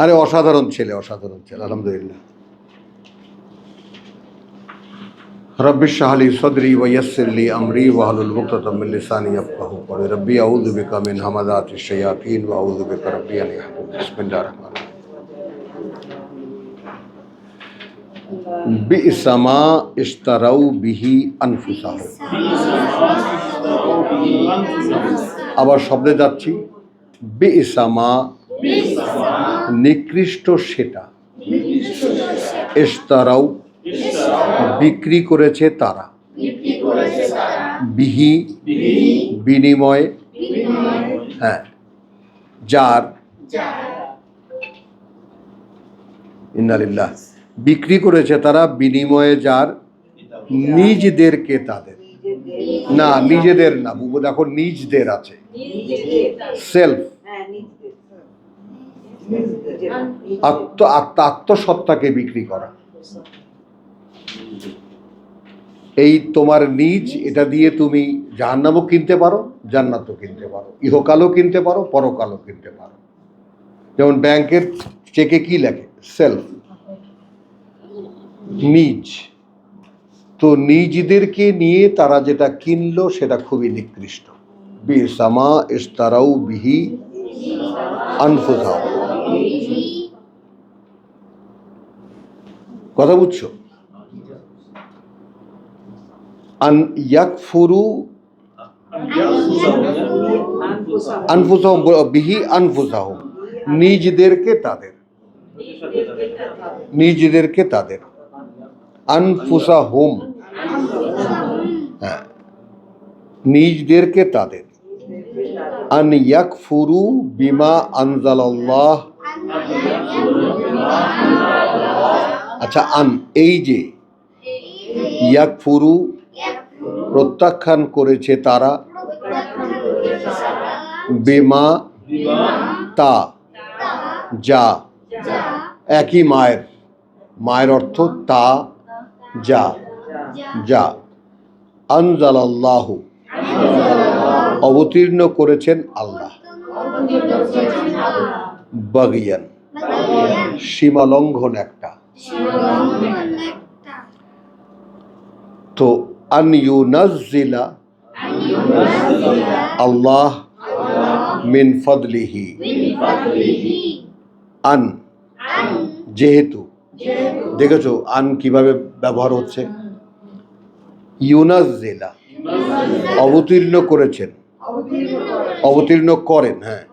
আরে অসাধারণ ছেলে, অসাধারণ ছেলে, আলহামদুলিল্লাহ। रब इश्रह ली सदरी व यस्सिर ली अमरी वहलुल उक़दतम मिन लिसानी यफ़क़हू क़ौली रब्बी अऊज़ु बिका मिन हमाज़ातिश शयातीन व अऊज़ु बिका रब्बी अन यहज़ुरून। बिस्मिल्लाहिर रहमानिर रहीम। बिइसा मा इश्तरौ बिही अनफुसाहुम। আবার শব্দে যাচ্ছি। বিইসা মা, নিকৃষ্ট সেটা, ইশতারাউ, বিক্রি করেছে তারা, বিহি, বিনিময়ে, হ্যাঁ, যার, ইন্নালিল্লাহ, বিক্রি করেছে তারা বিনিময়ে যার, নিজদেরকে তাদের, না নিজেদের না বুবু, দেখো নিজদের আছে, সেলফ, আত্মসত্তাকে বিক্রি করা। এই তোমার নিজ, এটা দিয়ে তুমি জাহান্নামও কিনতে পারো, জান্নাতও কিনতে পারো, ইহকালও কিনতে পারো, পরকালও কিনতে পারো। যেমন ব্যাংকের চেকে কি লেখে? সেলফ, নিজ। তো নিজদেরকে নিয়ে তারা যেটা কিনলো সেটা খুবই নিকৃষ্ট। বিইসা মা ইশতারাউ বিহি আনফুসাহুম। কথা বুঝছো? আন ইয়াকফুরু আনফুসাহুম, বিহি আনফুসাহুম, নিজদেরকে তাদের, নিজদেরকে তাদের, আনফুসাহুম, হ্যাঁ, নিজদেরকে তাদের। আন ইয়াকফুরু বিমা আনজালাল্লাহ। আচ্ছা, আন, এই যে ইয়াকফুরু, প্রত্যাখ্যান করেছে তারা, বিমা, তা, যা, একই মায়ের, মায়ের অর্থ তা, যা, যা, আনজালাল্লাহু, অবতীর্ণ করেছেন আল্লাহ, বাগিয়ান, সীমালঙ্ঘন একটা। তো আন ইউনাজ্জিলা আল্লাহ মিন ফাদলিহি, আন, যেহেতু, দেখেছো আন কিভাবে ব্যবহার হচ্ছে? ইউনাজ্জিলা, অবতীর্ণ করেছেন, অবতীর্ণ করেন, হ্যাঁ,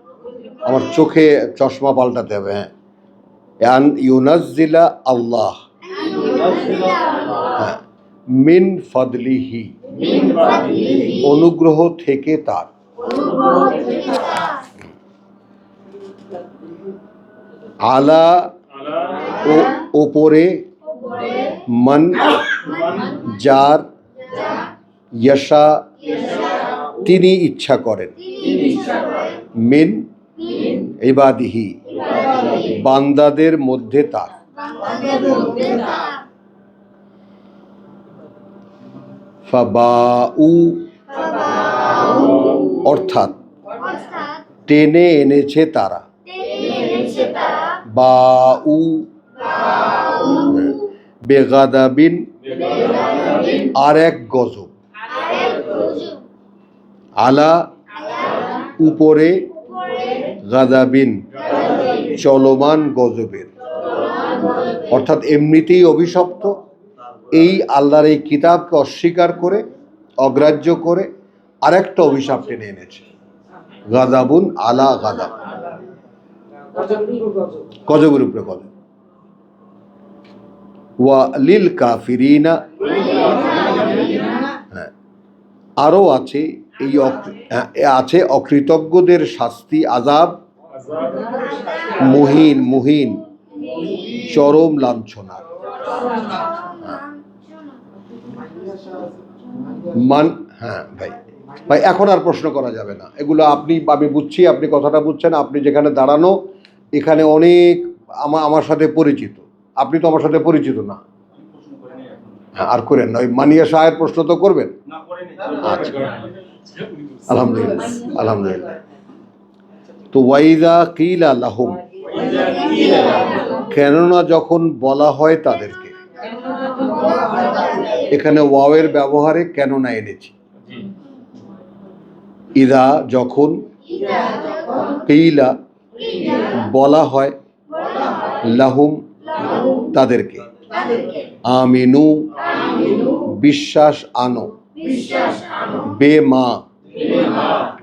আমার চোখে চশমা পাল্টাতে হবে, হ্যাঁ, আন ইউনাজ্জিলা আল্লাহ, হ্যাঁ, মিন ফাদলিহি, অনুগ্রহ থেকে তার, আলা, ও ওপরে, মান, যার, ইয়াশা, তিনি ইচ্ছা করেন, মিন ইবাদিহি, বান্দাদের মধ্যে তার। ফাবাউ, অর্থাৎ টেনে এনেছে তারা, বাউ, বেগাদাবিন, আর এক গজব, আলা, উপরে, গাদাবিন, চলমান গজবের, অর্থাৎ এমনিতেই অভিশপ্ত, এই আল্লাহর এই কিতাবকে অস্বীকার করে, অগ্রাহ্য করে আরেকটা অভিশাপ টেনে এনেছে। গাদাবুন আলা গাদাব, গজবের উপরে গজব। ওয়া লিল কাফিরিনা, হ্যাঁ, আরও আছে এই আছে অকৃতজ্ঞদের শাস্তি, আযাব, মুহিন, মুহিন, চরম লাঞ্ছনা। মান, হ্যাঁ ভাই, ভাই এখন আর প্রশ্ন করা যাবে না এগুলো। আপনি, আমি বুঝছি আপনি কথাটা বুঝছেন, আপনি যেখানে দাঁড়ানো এখানে অনেক আমার সাথে পরিচিত, আপনি তো আমার সাথে পরিচিত না। হ্যাঁ, আর করেন না, ওই মানিয়া শাহের প্রশ্ন তো করবেন। আচ্ছা, আলহামদুলিল্লাহ, আলহামদুলিল্লাহ। তো ওয়াইদা কিলা লাহুম, কেননা যখন বলা হয় তাদেরকে, এখানে ওয়াওয়ের ব্যবহারে কেননা এনেছি। ইদা যখন, কিলা বলা হয়, লাহুম তাদেরকে, আমিনু বিশ্বাস আনো, বেমা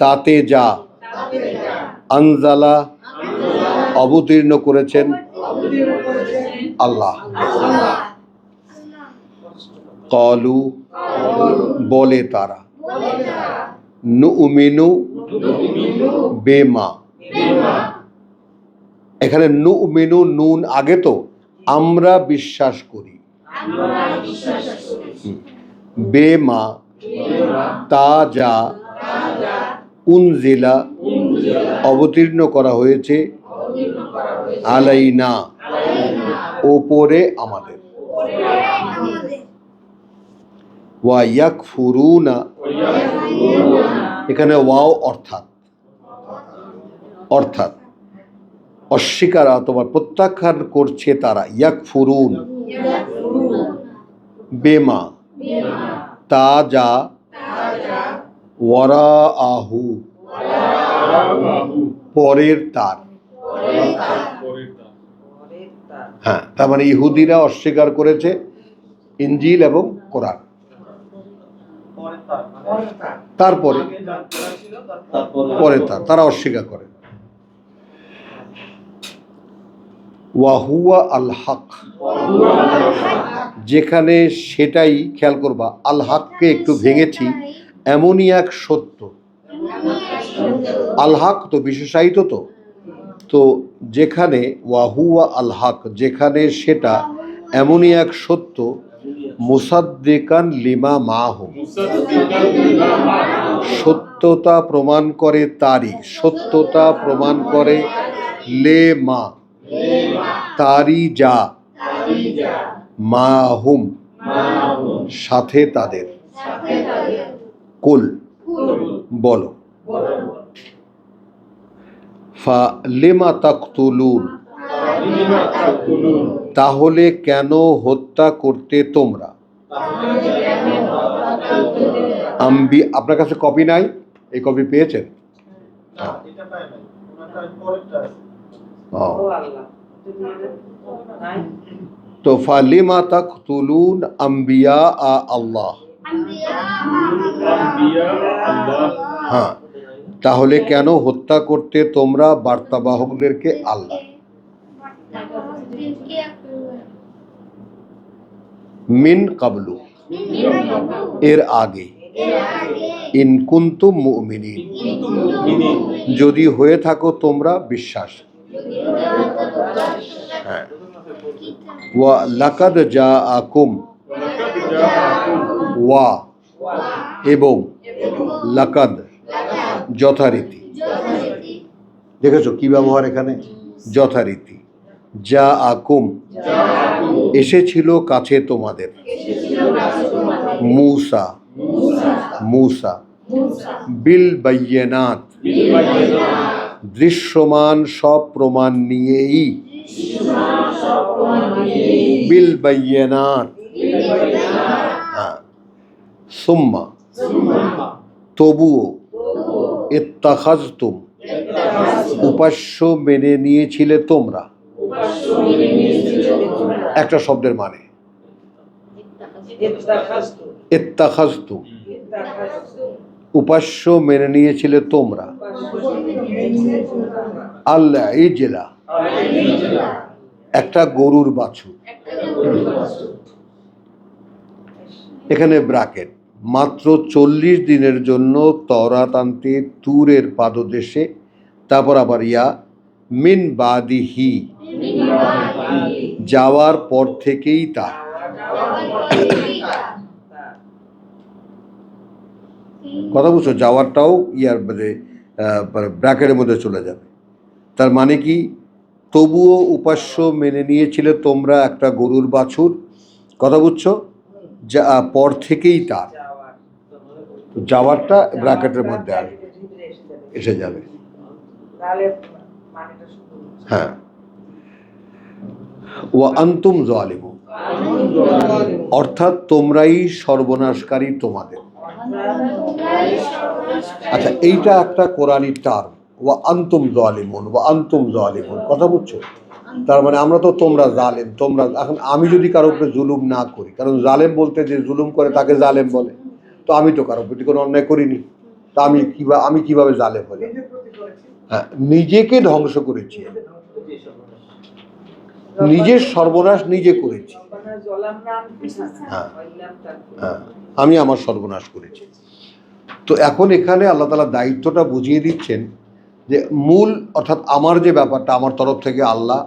তাতে যা, আনজালা অবতীর্ণ করেছেন আল্লাহ। কলু বলে তারা, নুমিনু বেমা, এখানে নুমিনু নুন আগে তো, আমরা বিশ্বাস করি, বেমা তা যা, উনজিলা অবতীর্ণ করা হয়েছে, আলাইনা ওপরে আমাদের, ওয়া ইয়াকফুরুনা, এখানে ওয়াও অর্থাৎ, অর্থাৎ অস্বীকার অথবা প্রত্যাখ্যান করছে তারা, ইয়াকফুরুন বেমা তা যা, ওয়ারাআহু পরের তার। হ্যাঁ, তার মানে ইহুদিরা অস্বীকার করেছে ইনজিল এবং কোরআন, তারপরে পরের তার তারা অস্বীকার করে। ওয়াহুয়া আল হক, যেখানে সেটাই খেয়াল করবা, আল হককে একটু ভেঙেছি, এমনই এক সত্য, আল হক তো বিশেষায়িত, তো তো যেখানে ওয়াহুয়া আল হক, যেখানে সেটা এমনই এক সত্য, মুসাদ্দিকান লিমা মাহু, সত্যতা প্রমাণ করে তারই, সত্যতা প্রমাণ করে, লে মা তারই যা, মাহুম সাথে তাদের, কুল বলো, ফা লিমা তাকতুলুন তাহলে কেন হত্যা করতে তোমরা, আপনার কাছে কপি নাই, এই কপি পেয়েছেন? তো ফালিমা তাকতুলুন আম্বিয়া আল্লাহ, হ্যাঁ, তাহলে কেন হত্যা করতে তোমরা বার্তাবাহকদেরকে আল্লাহ। মিন কাবলু এর আগে, ইন কুনতুম মুমিনিন যদি হয়ে থাকো তোমরা বিশ্বাস, হ্যাঁ, ওয়া লাকাদ জাআকুম ওয়া এবং লাকাদ যথারীতি, দেখেছো কি ব্যবহার এখানে, যথারীতি, জাআকুম এসেছিল কাছে তোমাদের, মূসা মূসা বিল বাইয়িনাত দৃশ্যমান সব প্রমাণ নিয়েই, বিল বাইয়িনাত, সুম্মা তবুও, ইত্তাখাযতুম উপাস্য মেনে নিয়েছিলে তোমরা, একটা শব্দের মানে, ইত্তাখাযতুম উপাস্য মেনে নিয়েছিলে তোমরা, আল ইজলা একটা গরুর বাছুর, এখানে ব্র্যাকেট, মাত্র 40 দিনের জন্য তওরাত আনতে তুরের পাদদেশে, তারপর আবার ইয়া, মিন বাদিহি যাওয়ার পর থেকেই তা, কথা বুঝছো, যাওয়ারটাও ইয়ার মানে ব্র্যাকেটের মধ্যে চলে যাবে। তার মানে কি, তবুও উপাস্য মেনে নিয়েছিলে তোমরা একটা গরুর বাছুর, কথা বুঝছো, যা পর থেকেই তার, যাওয়ারটা ব্র্যাকেটের মধ্যে আসবে, এসে যাবে। হ্যাঁ, ওয়া আনতুম যালিমুন, অর্থাৎ তোমরাই সর্বনাশকারী তোমাদের। আচ্ছা, এইটা একটা কোরআনী টার্ম, ওয়া আনতুম যালিমুন, ওয়া আনতুম যালিমুন, কথা বুঝছো? তার মানে আমরা তো তোমরা জালেম, তোমরা। এখন আমি যদি কারো উপরে জুলুম না করি, কারণ জালেম বলতে যে জুলুম করে তাকে জালেম বলে, তো আমি তো কারো প্রতি কোনো অন্যায় করিনি, তা আমি কিভাবে জালেম হলাম? হ্যাঁ, নিজেকে ধ্বংস করেছি, নিজের সর্বনাশ নিজে করেছি। হ্যাঁ, হ্যাঁ, আমি আমার সর্বনাশ করেছি। তো এখন এখানে আল্লাহ তাআলা দায়িত্বটা বুঝিয়ে দিচ্ছেন যে মূল, অর্থাৎ আমার যে ব্যাপারটা, আমার তরফ থেকে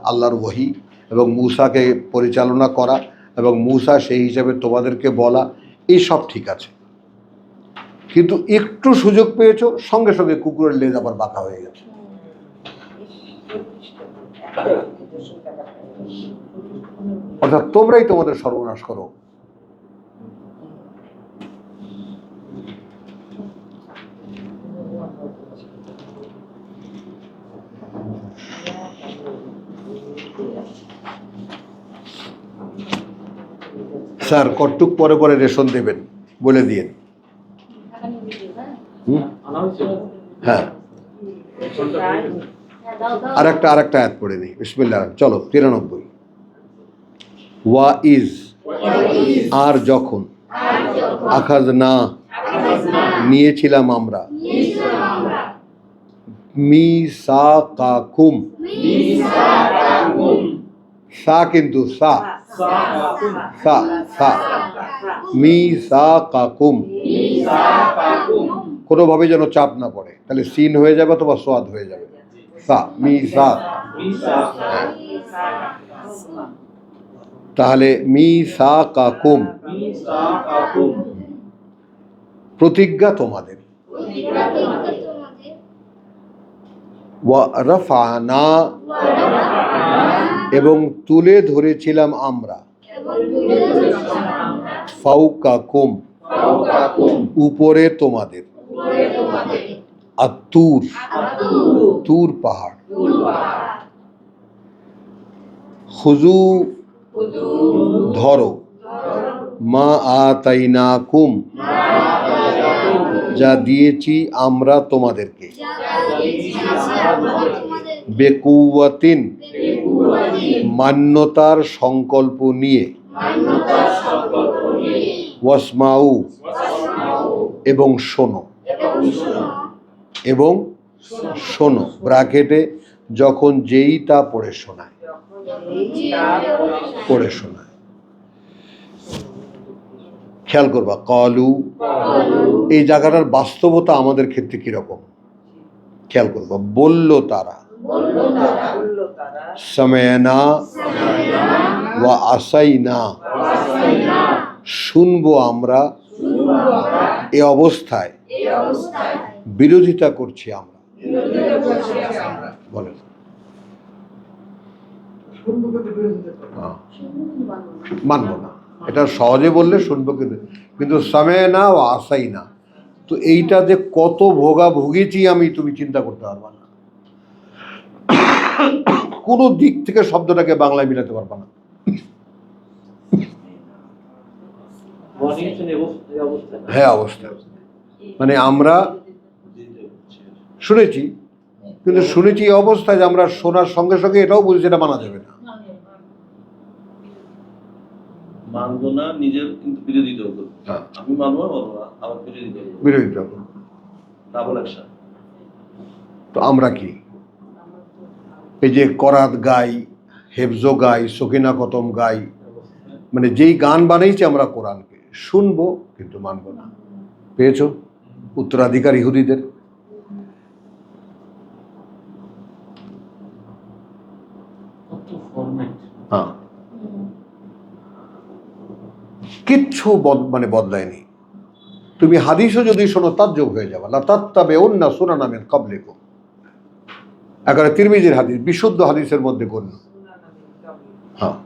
আল্লাহর ওহী এবং মূসাকে পরিচালনা করা এবং মূসা সেই হিসাবে তোমাদেরকে বলা, এই সব ঠিক আছে, কিন্তু একটু সুযোগ পেয়েছো, সঙ্গে সঙ্গে কুকুরের লেজ আবার বাঁকা হয়ে গেছে। অর্থাৎ তোমরাই তোমাদের সর্বনাশ করো। স্যার কটুক পরে পরে রেশন দেবেন বলে দিয়েন। হ্যাঁ, আরেকটা আয়াত পড়ে নিই, বিসমিল্লাহ। চলো 93। ওয়া ইজ, আর যখন, আখাযনা, নিয়েছিলাম আমরা, মিসাকাকুম, সা কিন্তু সা মিসাকাকুম, কোনোভাবে যেন চাপ না পড়ে, তাহলে সিন হয়ে যাবে অথবা সোয়াদ হয়ে যাবে। সা মিসাক, তাহলে মিসাকাকুম, প্রতিজ্ঞা তোমাদের। ওয়া রাফানা, এবং তুলে ধরেছিলাম আমরা, ফাওকাকুম, উপরে তোমাদের, আত্তুর, তুর পাহাড়, খুযু, ধরো, মা আতাইনাকুম, যা দিয়েছি আমরা তোমাদেরকে, বেকুওয়াতিন, মান্যতার সংকল্প নিয়ে, ওয়াসমাউ, এবং শোনো, এবং শোনো, ব্র্যাকেটে যখন যেই তা পড়ে শোনায়, খেয়াল করবা, কলু, এই জায়গাটার বাস্তবতা আমাদের ক্ষেত্রে কিরকম খেয়াল করবা। বলল তারা, সামা'না ওয়া আসাইনা, শুনবো আমরা, এ অবস্থায় বিরোধিতা করছি আমরা। বলেন, মানবো না, এটা সহজে বললে শুনবো, কিন্তু সামা'না ওয়া আসাইনা, তো এইটা যে কত ভোগা ভুগেছি আমি, তুমি চিন্তা করতে পারবা না। কোন দিক থেকে শব্দটাকে বাংলায় মিলাতে পারবা না। হ্যাঁ, অবস্থা, মানে আমরা শুনেছি, কিন্তু শুনেছি এই অবস্থায় যে আমরা শোনার সঙ্গে সঙ্গে এটাও বুঝি যেটা মানা যাবে না। মানবো না, নিজের কিন্তু বিরোধিতা করবো। আমি মানবো না, আবার বিরোধিতা করবো, ডাবল অ্যাকশন। তো আমরা কি এই যে করাত গাই, হেফজো গাই, সকিনা কতম গাই, মানে যেই গান বানাইছি আমরা কোরআনকে, শুনবো কিন্তু মানবো না। পেয়েছো উত্তরাধিকার ইহুদিদের। হ্যাঁ, কিচ্ছু বদলায়নি। তুমি হাদিসও যদি শোনো তাজ্জব হয়ে যাবে। লাতাত্তাবিউন্না সুনানা মিন ক্বাবলিকুম, একেবারে তিরমিজির হাদিস, বিশুদ্ধ হাদিসের মধ্যে গণ্য। হ্যাঁ,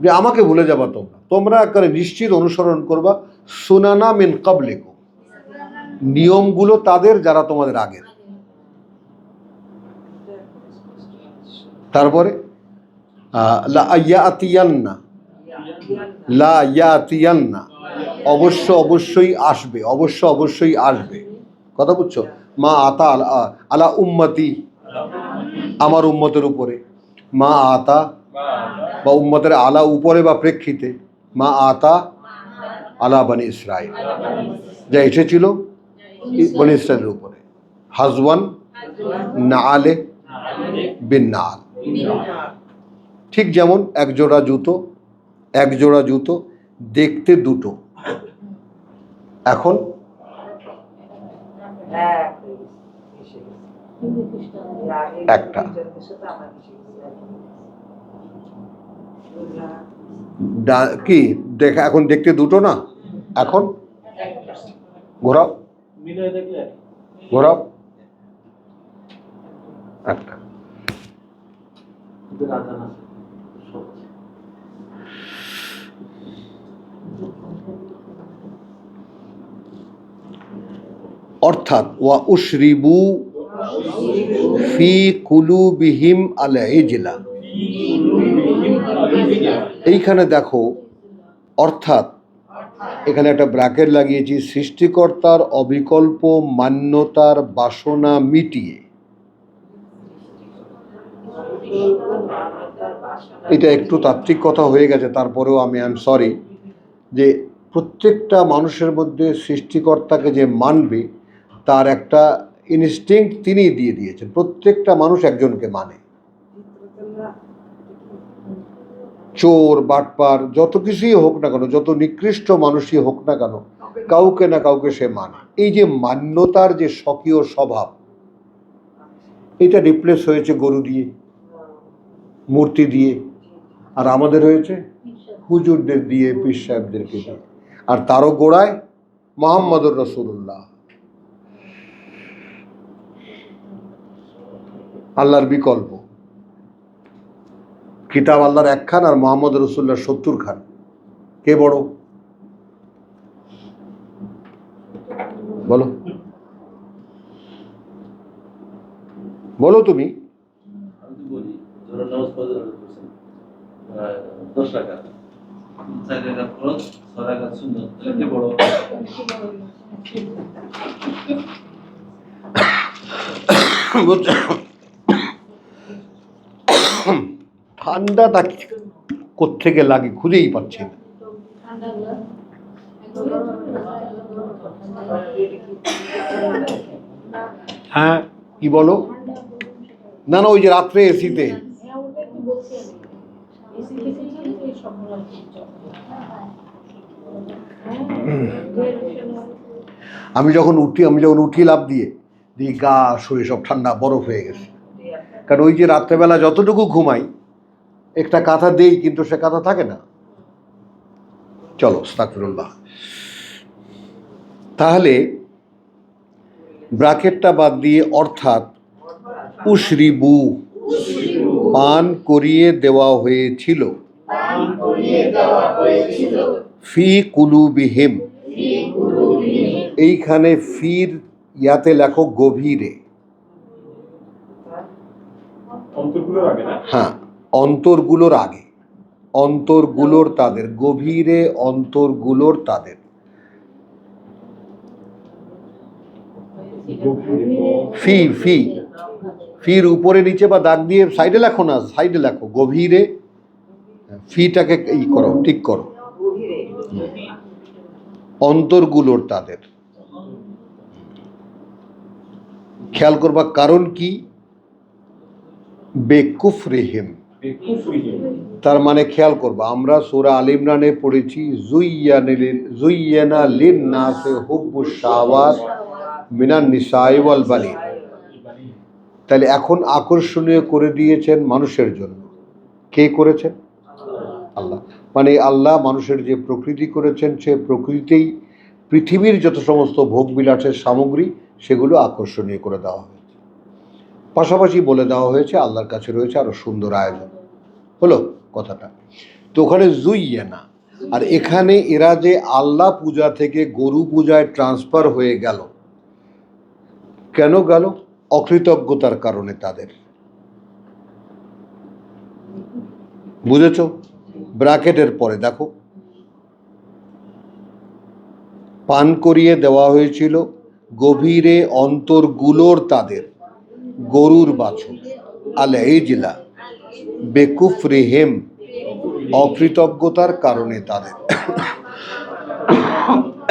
যে আমাকে ভুলে যাবা তোমরা একেবারে নিশ্চিত অনুসরণ করবা সুনানা মিন ক্বাবলিকুম, নিয়মগুলো তাদের যারা তোমাদের আগের। তারপরে লা ইয়াতিয়ান্না, লা ইয়াতিয়ান্না, অবশ্যই আসবে, অবশ্যই আসবে। কথা বুঝছো? মা আতা আলা উম্মতি, আমার উম্মতের উপরে। মা আতা বা উম্মতের আলা উপরে বা প্রেক্ষিতে, মা আতা আলা বনি ইসরাইল, যা এসেছিল বনি ইসরাইলের উপরে। হাজওয়ান নাআলে বিন নাল, ঠিক যেমন এক জোড়া জুতো দেখতে দুটো, এখন একটা। কি দেখা, এখন দেখতে দুটো না, এখন ঘোরাও একটা। অর্থাৎ ওয়া উশরিবু ফি কুলুবিহিম আল ইজলা, এইখানে দেখো, অর্থাৎ এখানে একটা ব্র্যাকেট লাগিয়েছি, সৃষ্টিকর্তার অবিকল্প মান্যতার বাসনা মিটিয়ে। এটা একটু তাত্ত্বিক কথা হয়ে গেছে, তারপরেও আমি আই এম সরি, যে প্রত্যেকটা মানুষের মধ্যে সৃষ্টিকর্তাকে যে মানবে তার একটা ইনস্টিংক্ট তিনি দিয়ে দিয়েছেন। প্রত্যেকটা মানুষ একজনকে মানে, চোর বাটপার যত কিছুই হোক না কেন, যত নিকৃষ্ট মানুষই হোক না কেন, কাউকে না কাউকে সে মানে। এই যে মান্যতার যে স্বকীয় স্বভাব, এটা রিপ্লেস হয়েছে গরু দিয়ে, মূর্তি দিয়ে, আর আমাদের হয়েছে হুজুরদের দিয়ে, পীর সাহেবদেরকে দিয়ে, আর তারও গোড়ায় মুহাম্মদুর রাসূলুল্লাহ, আল্লাহর বিকল্প। কিতাব আল্লাহর একখান আর মুহাম্মদ রাসূলুল্লাহ 70 খান। কে বড় বলো, বলো তুমি। বলি, ধরো নামাজ পড়তে 10 রাকাত, 4 রাকাত ফরজ, 6 রাকাত সুন্নাত, তাহলে কে বড়? ঠান্ডাটা কোত্থেকে লাগে খুঁজেই পাচ্ছি না। হ্যাঁ কি বলো? না ওই যে রাত্রে এসিতে। আমি যখন উঠি লাফ দিয়ে গা শরীর সব ঠান্ডা বরফ হয়ে গেছে, কারণ ওই যে রাত্রেবেলা যতটুকু ঘুমাই একটা কাঁথা দেই, কিন্তু সে কাঁথা থাকে না। চলো আস্তাগফিরুল্লাহ। তাহলে ব্র্যাকেটটা বাদ দিয়ে, অর্থাৎ উশরিবু, পান করিয়ে দেওয়া হয়েছিল, ফি কুলুবিহিম, এইখানে ফির ইয়াতে লেখো গভীরে, হ্যাঁ অন্তরগুলোর আগে, অন্তরগুলোর তাদের, গভীরে অন্তরগুলোর তাদের। ফি ফি ফির উপরে নিচে বা দাগ দিয়ে সাইডে লেখো না, সাইডে লেখো গভীরে, ফিটাকে এই করো, ঠিক করো, অন্তরগুলোর তাদের। খেয়াল করবা কারণ কি, বেকুফরিহিম, তার মানে খেয়াল করবা, আমরা সূরা আল ইমরানে পড়েছি জুয়্যানা লিন-নাসি হুব্বুশ শাহাওয়াত মিনান নিসাই ওয়াল বানিন। তাহলে এখন আকর্ষণীয় করে দিয়েছেন মানুষের জন্য। কে করেছেন? আল্লাহ। মানে আল্লাহ মানুষের যে প্রকৃতি করেছেন, সে প্রকৃতিতেই পৃথিবীর যত সমস্ত ভোগবিলাসের সামগ্রী সেগুলো আকর্ষণীয় করে দেওয়া হয়েছে। পাশাপাশি বলে দেওয়া হয়েছে আল্লাহর কাছে রয়েছে আরো সুন্দর আয়োজন। হলো কথাটা। তো ওখানে জুইয়ানা, আর এখানে এরা যে আল্লাহ পূজা থেকে গরু পূজায় ট্রান্সফার হয়ে গেল, কেন গেল? অকৃতজ্ঞতার কারণে তাদের। বুঝেছো? ব্র্যাকেটের পরে দেখো, পান করিয়ে দেওয়া হয়েছিল গভীরে অন্তরগুলোর তাদের গরুর বাছুর, আল ইজলা বেকুফরিহিম, অকৃতজ্ঞতার কারণে তাদের।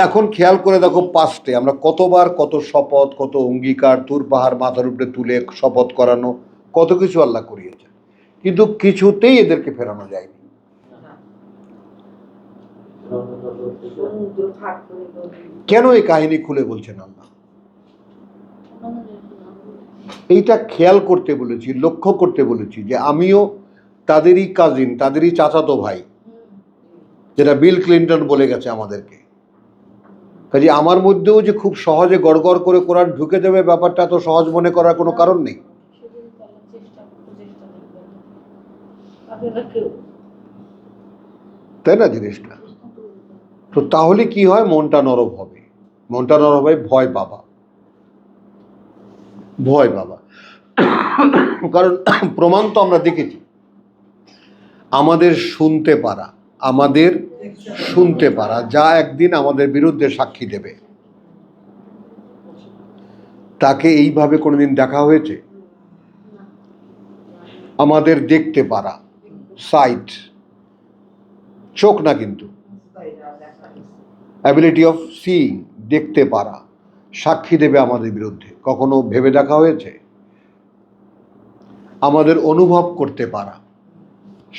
এখন খেয়াল করে দেখো, পাস্টে আমরা কতবার কত শপথ, কত অঙ্গীকার, তুর পাহাড় মাথার উপরে তুলে শপথ করানো, কত কিছু আল্লাহ করিয়েছে, কিন্তু কিছুতেই এদেরকে ফেরানো যায়নি। কেন এই কাহিনী খুলে বলছেন আল্লাহ? এইটা খেয়াল করতে বলেছি, লক্ষ্য করতে বলেছি যে আমিও তাদেরই কাজিন, তাদেরই চাচাতো ভাই, যেটা বিল ক্লিন্টন বলে গেছে আমাদেরকে। কাজে আমার মধ্যেও যে খুব সহজে গড়গড় করে কোরআন ঢুকে দেবে, ব্যাপারটা তো সহজ মনে করার কোনো কারণ নেই, তাই না জিনিসটা? তো তাহলে কি হয়, মনটা নরম হবে, মনটা নরম হবে, ভয় পাবা, ভয় পাবা। কারণ প্রমাণ তো আমরা দেখেছি, আমাদের শুনতে পারা যা একদিন আমাদের বিরুদ্ধে সাক্ষী দেবে, তাকে এইভাবে কোনোদিন দেখা হয়েছে? আমাদের দেখতে পারা, সাইট, চোখ না কিন্তু, অ্যাবিলিটি অফ সিইং, দেখতে পারা, সাক্ষী দেবে আমাদের বিরুদ্ধে, কখনো ভেবে দেখা হয়েছে? আমাদের অনুভব করতে পারা,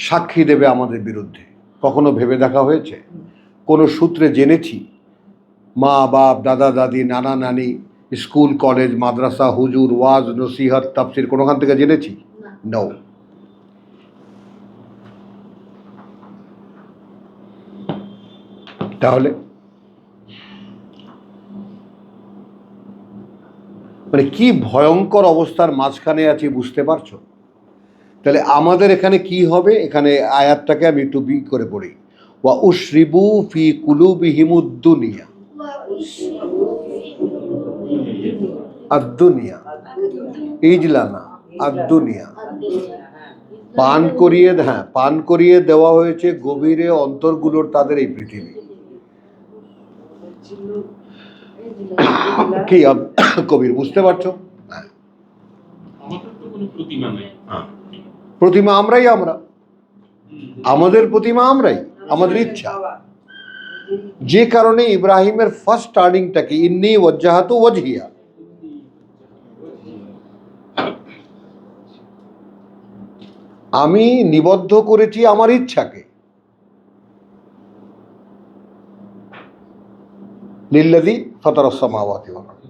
সাক্ষী দেবে আমাদের বিরুদ্ধে, কখনো ভেবে দেখা হয়েছে? কোনো সূত্রে জেনেছি, মা বাপ, দাদা দাদি, নানা নানি, স্কুল কলেজ মাদ্রাসা, হুজুর, ওয়াজ নসিহত তাফসির কোনোখান থেকে জেনেছি? নো। তাহলে মানে কি ভয়ঙ্কর অবস্থার মাঝখানে আছি, বুঝতে পারছো? তাহলে আমাদের এখানে কি হবে? এখানে আয়াতটাকে আমি একটু বি করে পড়ি, ওয়া উশরিবু ফি কুলুবিহিমুদ দুনিয়া, আদ-দুনিয়া, ইজলানা, আদ-দুনিয়া, পান করিয়ে দেওয়া হয়েছে গভীরে অন্তরগুলোর তাদের এই পৃথিবী। কি কবির, বুঝতে পারছো? প্রতিমা আমরাই, আমাদের প্রতিমা আমরাই, আমাদের ইচ্ছা। যে কারণে ইব্রাহিমের ফার্স্ট টার্নিংটা কি, ইন্নী ওয়াজ্জাহাতু ওয়াজহিয়া, আমি নিবদ্ধ করেছি আমার ইচ্ছাকে, লিল্লাযী ফাতারাস সামাওয়াতি ওয়াল আরদ।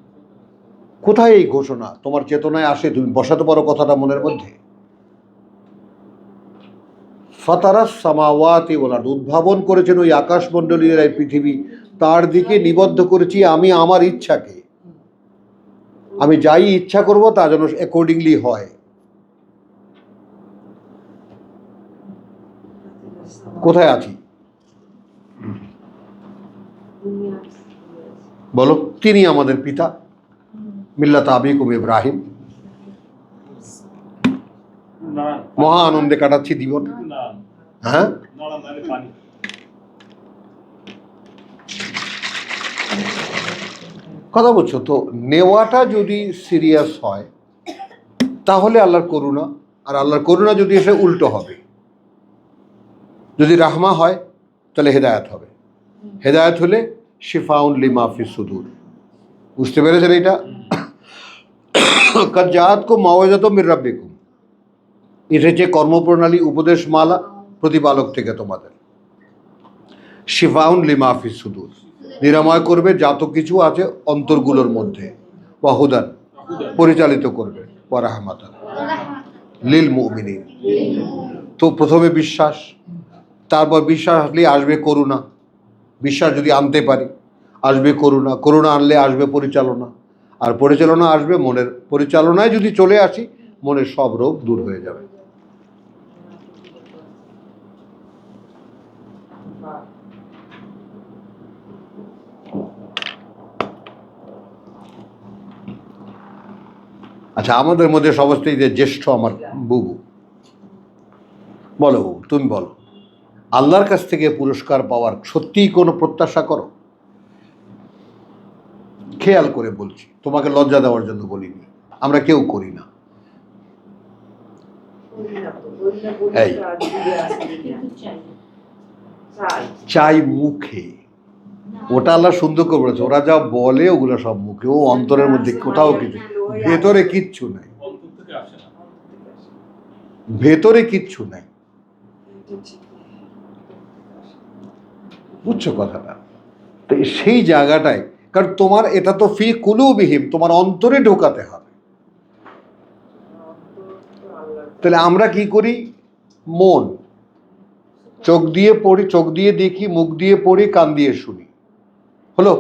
কোথায় এই ঘোষণা তোমার চেতনায় আসে? তুমি বসাতে পারো কথাটা মনের মধ্যে। ফাতারাস সামাওয়াতি ওয়াল আরদ, উদ্ভাবন করেছেন ওই আকাশমণ্ডলীর এই পৃথিবী, তার দিকে নিবদ্ধ করেছি আমি আমার ইচ্ছাকে। আমি যাই ইচ্ছা করব তা যেন অ্যাকর্ডিংলি হয়। কোথায় আছি বলো? তিনি আমাদের পিতা, মিল্লাত আবিকুম ইব্রাহিম। মহা আনন্দে কাটাচ্ছি জীবন। হ্যাঁ, কথা বলছো তো। নেওয়াটা যদি সিরিয়াস হয় তাহলে আল্লাহর করুণা, আর আল্লাহর করুণা যদি এসে উল্টো হবে। যদি রাহমা হয় তাহলে হেদায়াত হবে, হেদায়াত হলে শিফাউন লিমা ফিস সুদূর। বুঝতে পেরেছেন এটা? কাদ জাআতকুম মাওয়াইযাতুম মির রাব্বিকুম, এসেছে কর্মপ্রণালী, উপদেশ মালা প্রতিপালক থেকে তোমাদের। শিফাউন লিমা ফিস সুদূর, নিরাময় করবে যত কিছু আছে অন্তরগুলোর মধ্যে। ওয়া হুদান, পরিচালিত করবে। ওয়া রাহমাতান লিল মুমিনিন। তো প্রথমে বিশ্বাস, তারপর বিশ্বাস আসলে আসবে করুণা। বিশ্বাস যদি আনতে পারি আসবে করুণা, করুণা আনলে আসবে পরিচালনা, আর পরিচালনা আসবে মনের। পরিচালনায় যদি চলে আসি, মনের সব রোগ দূর হয়ে যাবে। আচ্ছা, আমাদের মধ্যে সবচেয়ে যে জ্যেষ্ঠ আমার বুবু, বলো, তুমি বলো, আল্লাহর কাছ থেকে পুরস্কার পাওয়ার সত্যিই কোনো প্রত্যাশা করো? খেয়াল করে বলছি, তোমাকে লজ্জা দেওয়ার জন্য বলিনি, আমরা কেউ করি না। এই চাই মুখে, ওটা আল্লাহ সুন্দর করে বলেছে, ওরা যা বলে ওগুলো সব মুখে, ও অন্তরের মধ্যে কোথাও কিছু, ভেতরে কিচ্ছু নাই, ভেতরে কিচ্ছু নাই। বুঝছো কথাটা? তো সেই জায়গাটায়, কারণ তোমার এটা তো ফি কুলুবিহিম, তোমার অন্তরে ঢোকাতে হবে। তাহলে আমরা কি করি? মন, চোখ দিয়ে পড়ি, চোখ দিয়ে দেখি, মুখ দিয়ে পড়ি, কান দিয়ে শুনি, হলো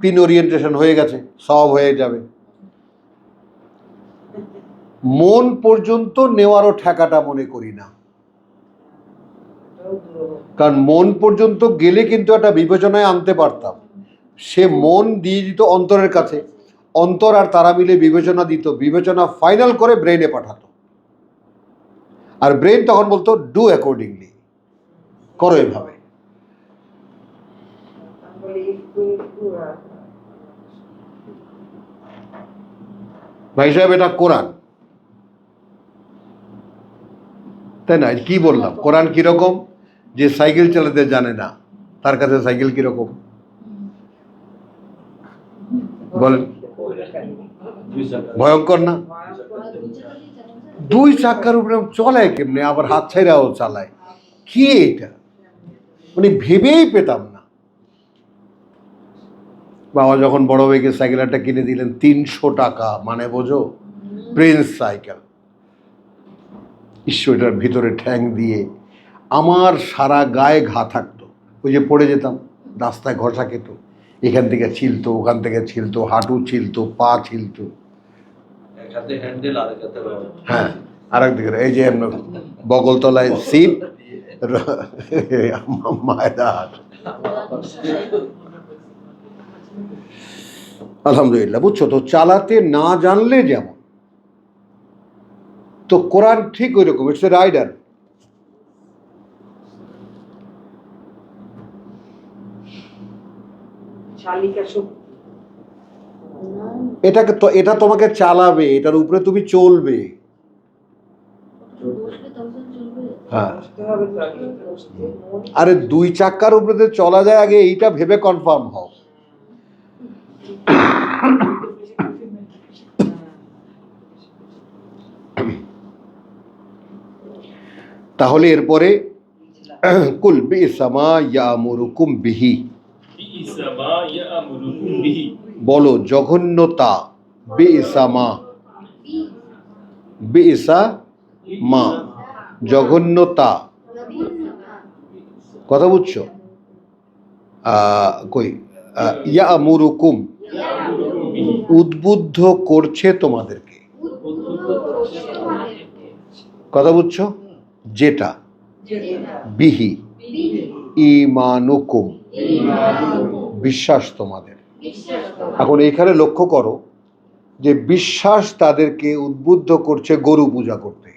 3 ওরিয়েন্টেশন হয়ে গেছে, সব হয়ে যাবে। মন পর্যন্ত নেওয়ারও ঠেকাটা মনে করি না, কারণ মন পর্যন্ত গেলে কিন্তু একটা বিবেচনায় আনতে পারতাম। সে মন দিয়ে দিত অন্তরের কাছে, অন্তর আর তারা মিলে বিবেচনা দিত, বিবেচনা ফাইনাল করে ব্রেনে পাঠাতো, আর ব্রেন তখন বলতো ডু অ্যাকর্ডিংলি, করো এভাবে। ভাই সাহেব, এটা কোরআন, তাই না? কি বললাম? কোরআন কিরকম? যে সাইকেল চালাতে জানে না তার কাছে সাইকেল কিরকম বলেন? ভয়ঙ্কর না? 2 চাকার উপরে চলায় কেমনে, আবার হাত ছাইরাও চালায়, কি এটা? মানে ভেবেই পেতাম না। বাবা যখন বড় ভাইকে সাইকেল একটা কিনে দিলেন 300 টাকা, মানে বোঝো, প্রিন্স সাইকেল। ঈশ্বরটার ভিতরে ঠ্যাং দিয়ে আমার সারা গায়ে ঘা থাকতো, ওই যে পড়ে যেতাম, রাস্তায় ঘষা খেত, এখান থেকে ছিলতো, ওখান থেকে ছিলতো, হাঁটু ছিলতো, পা ছিলতো, হ্যাঁ আরেকদিকে এই যে বগলতলায় সিট, মায়েদার। আলহামদুলিল্লাহ। বুঝছো তো, চালাতে না জানলে যেমন, তো কোরআন ঠিক ওই রকম, ইটস এ রাইডার। এটাকে তো, এটা তোমাকে চালাবে, এটার উপরে তুমি চলবে। হ্যাঁ, আরে 2 চাকার উপরে চলা যায়, আগে এইটা ভেবে কনফার্ম হও। তাহলে এরপরে কুল বিসামা ইয়ামুরুকুম বিহি, বলো জঘন্যতা, বিসামা, বিসা মা, জঘন্যতা, কথা বুঝছো? কই ইয়ামুরুকুম, উদ্বুদ্ধ করছে তোমাদেরকে, কথা বুঝছো? যেটা, বিহি ঈমানুকুম, বিশ্বাস তোমাদের। এখন এইখানে লক্ষ্য করো যে বিশ্বাস তাদেরকে উদ্বুদ্ধ করছে গরু পূজা করতে।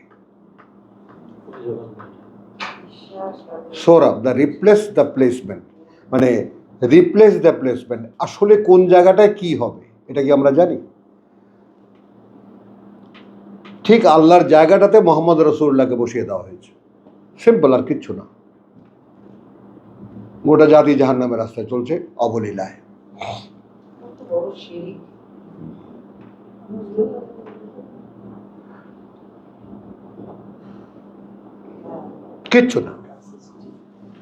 Sourav, the replace the placement, মানে রিপ্লেস দ্য প্লেসমেন্ট, আসলে কোন জায়গাটায় কি হবে এটা কি আমরা জানি? ঠিক আল্লাহর জায়গাটাতে মোহাম্মদ রাসূলুল্লাহকে বসিয়ে দেওয়া হয়েছে, সিম্পল, আর কিচ্ছু না। গোটা জাতি জাহান্নামের রাস্তায় চলছে অবলীলায়। কিচ্ছু না।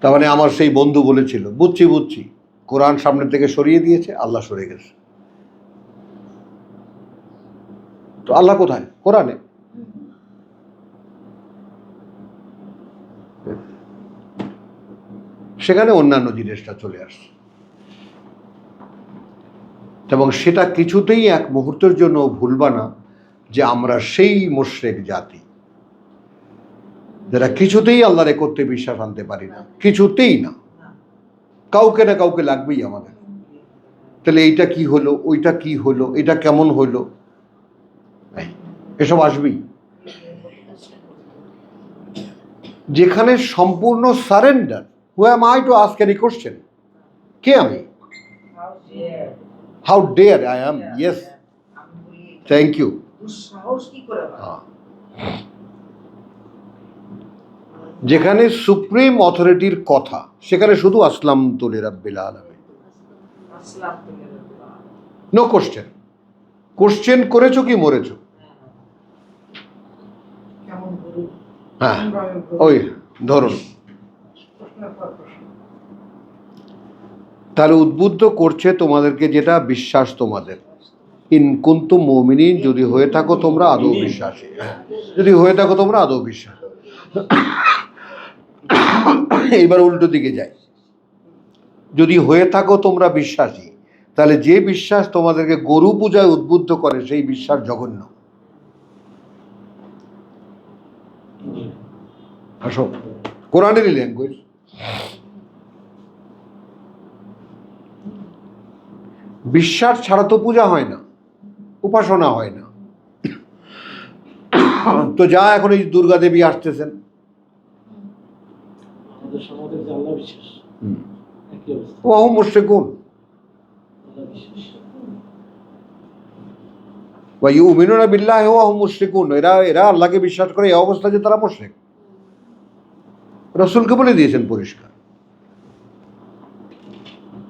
তার মানে আমার সেই বন্ধু বলেছিল, বুঝছি কোরআন সামনের থেকে সরিয়ে দিয়েছে, আল্লাহ সরে গেছে। তো আল্লাহ কোথায়? কোরআনে। সেখানে অন্যান্য জিনিসটা চলে আসছে, এবং সেটা কিছুতেই এক মুহূর্তের জন্য ভুলবা না যে আমরা সেই মুশরিক জাতি যারা কিছুতেই আল্লাহর একত্বে বিশ্বাস আনতে পারি না, কিছুতেই না, কাউকে না কাউকে লাগবেই আমাদের। তাহলে এইটা কি হলো, ওইটা কি হলো, এটা কেমন হলো, এসব আসবেই। যেখানে সম্পূর্ণ surrender. Who am I to ask any question? কে আমি? How dare I am. Yes, thank you. যেখানে সুপ্রিম অথরিটির কথা, সেখানে শুধু আসলাম তু লিরাব্বিল আলামিন, নো কোশ্চেন। কোশ্চেন করেছো কি মরেছো? হ্যাঁ, ওই ধরুন। তাহলে উদ্বুদ্ধ করছে তোমাদেরকে যেটা বিশ্বাস তোমাদের, ইন কুনতুম মুমিনিন, যদি হয়ে থাকো তোমরা আদৌ বিশ্বাসী, যদি হয়ে থাকো তোমরা আদৌ বিশ্বাস। এইবার উল্টো দিকে যাই, যদি হয়ে থাকো তোমরা বিশ্বাসী, তাহলে যে বিশ্বাস তোমাদেরকে গরু পূজায় উদ্বুদ্ধ করে সেই বিশ্বাস জঘন্য। আসো, কোরআনেরই ল্যাঙ্গুয়েজ। বিশ্বাস ছাড়া তো পূজা হয় না, উপাসনা হয় না। তো যা, এখন এই দুর্গা দেবী আসতেছেন, ওয়াহুম মুশরিকুন ওয়া ইউমিনুনা বিল্লাহি ওয়া হুম মুশরিকুন। এরা আল্লাহকে বিশ্বাস করে এই অবস্থা যে তারা মুশরিক। রাসূলকে বলে দিয়েছেন পরিষ্কার,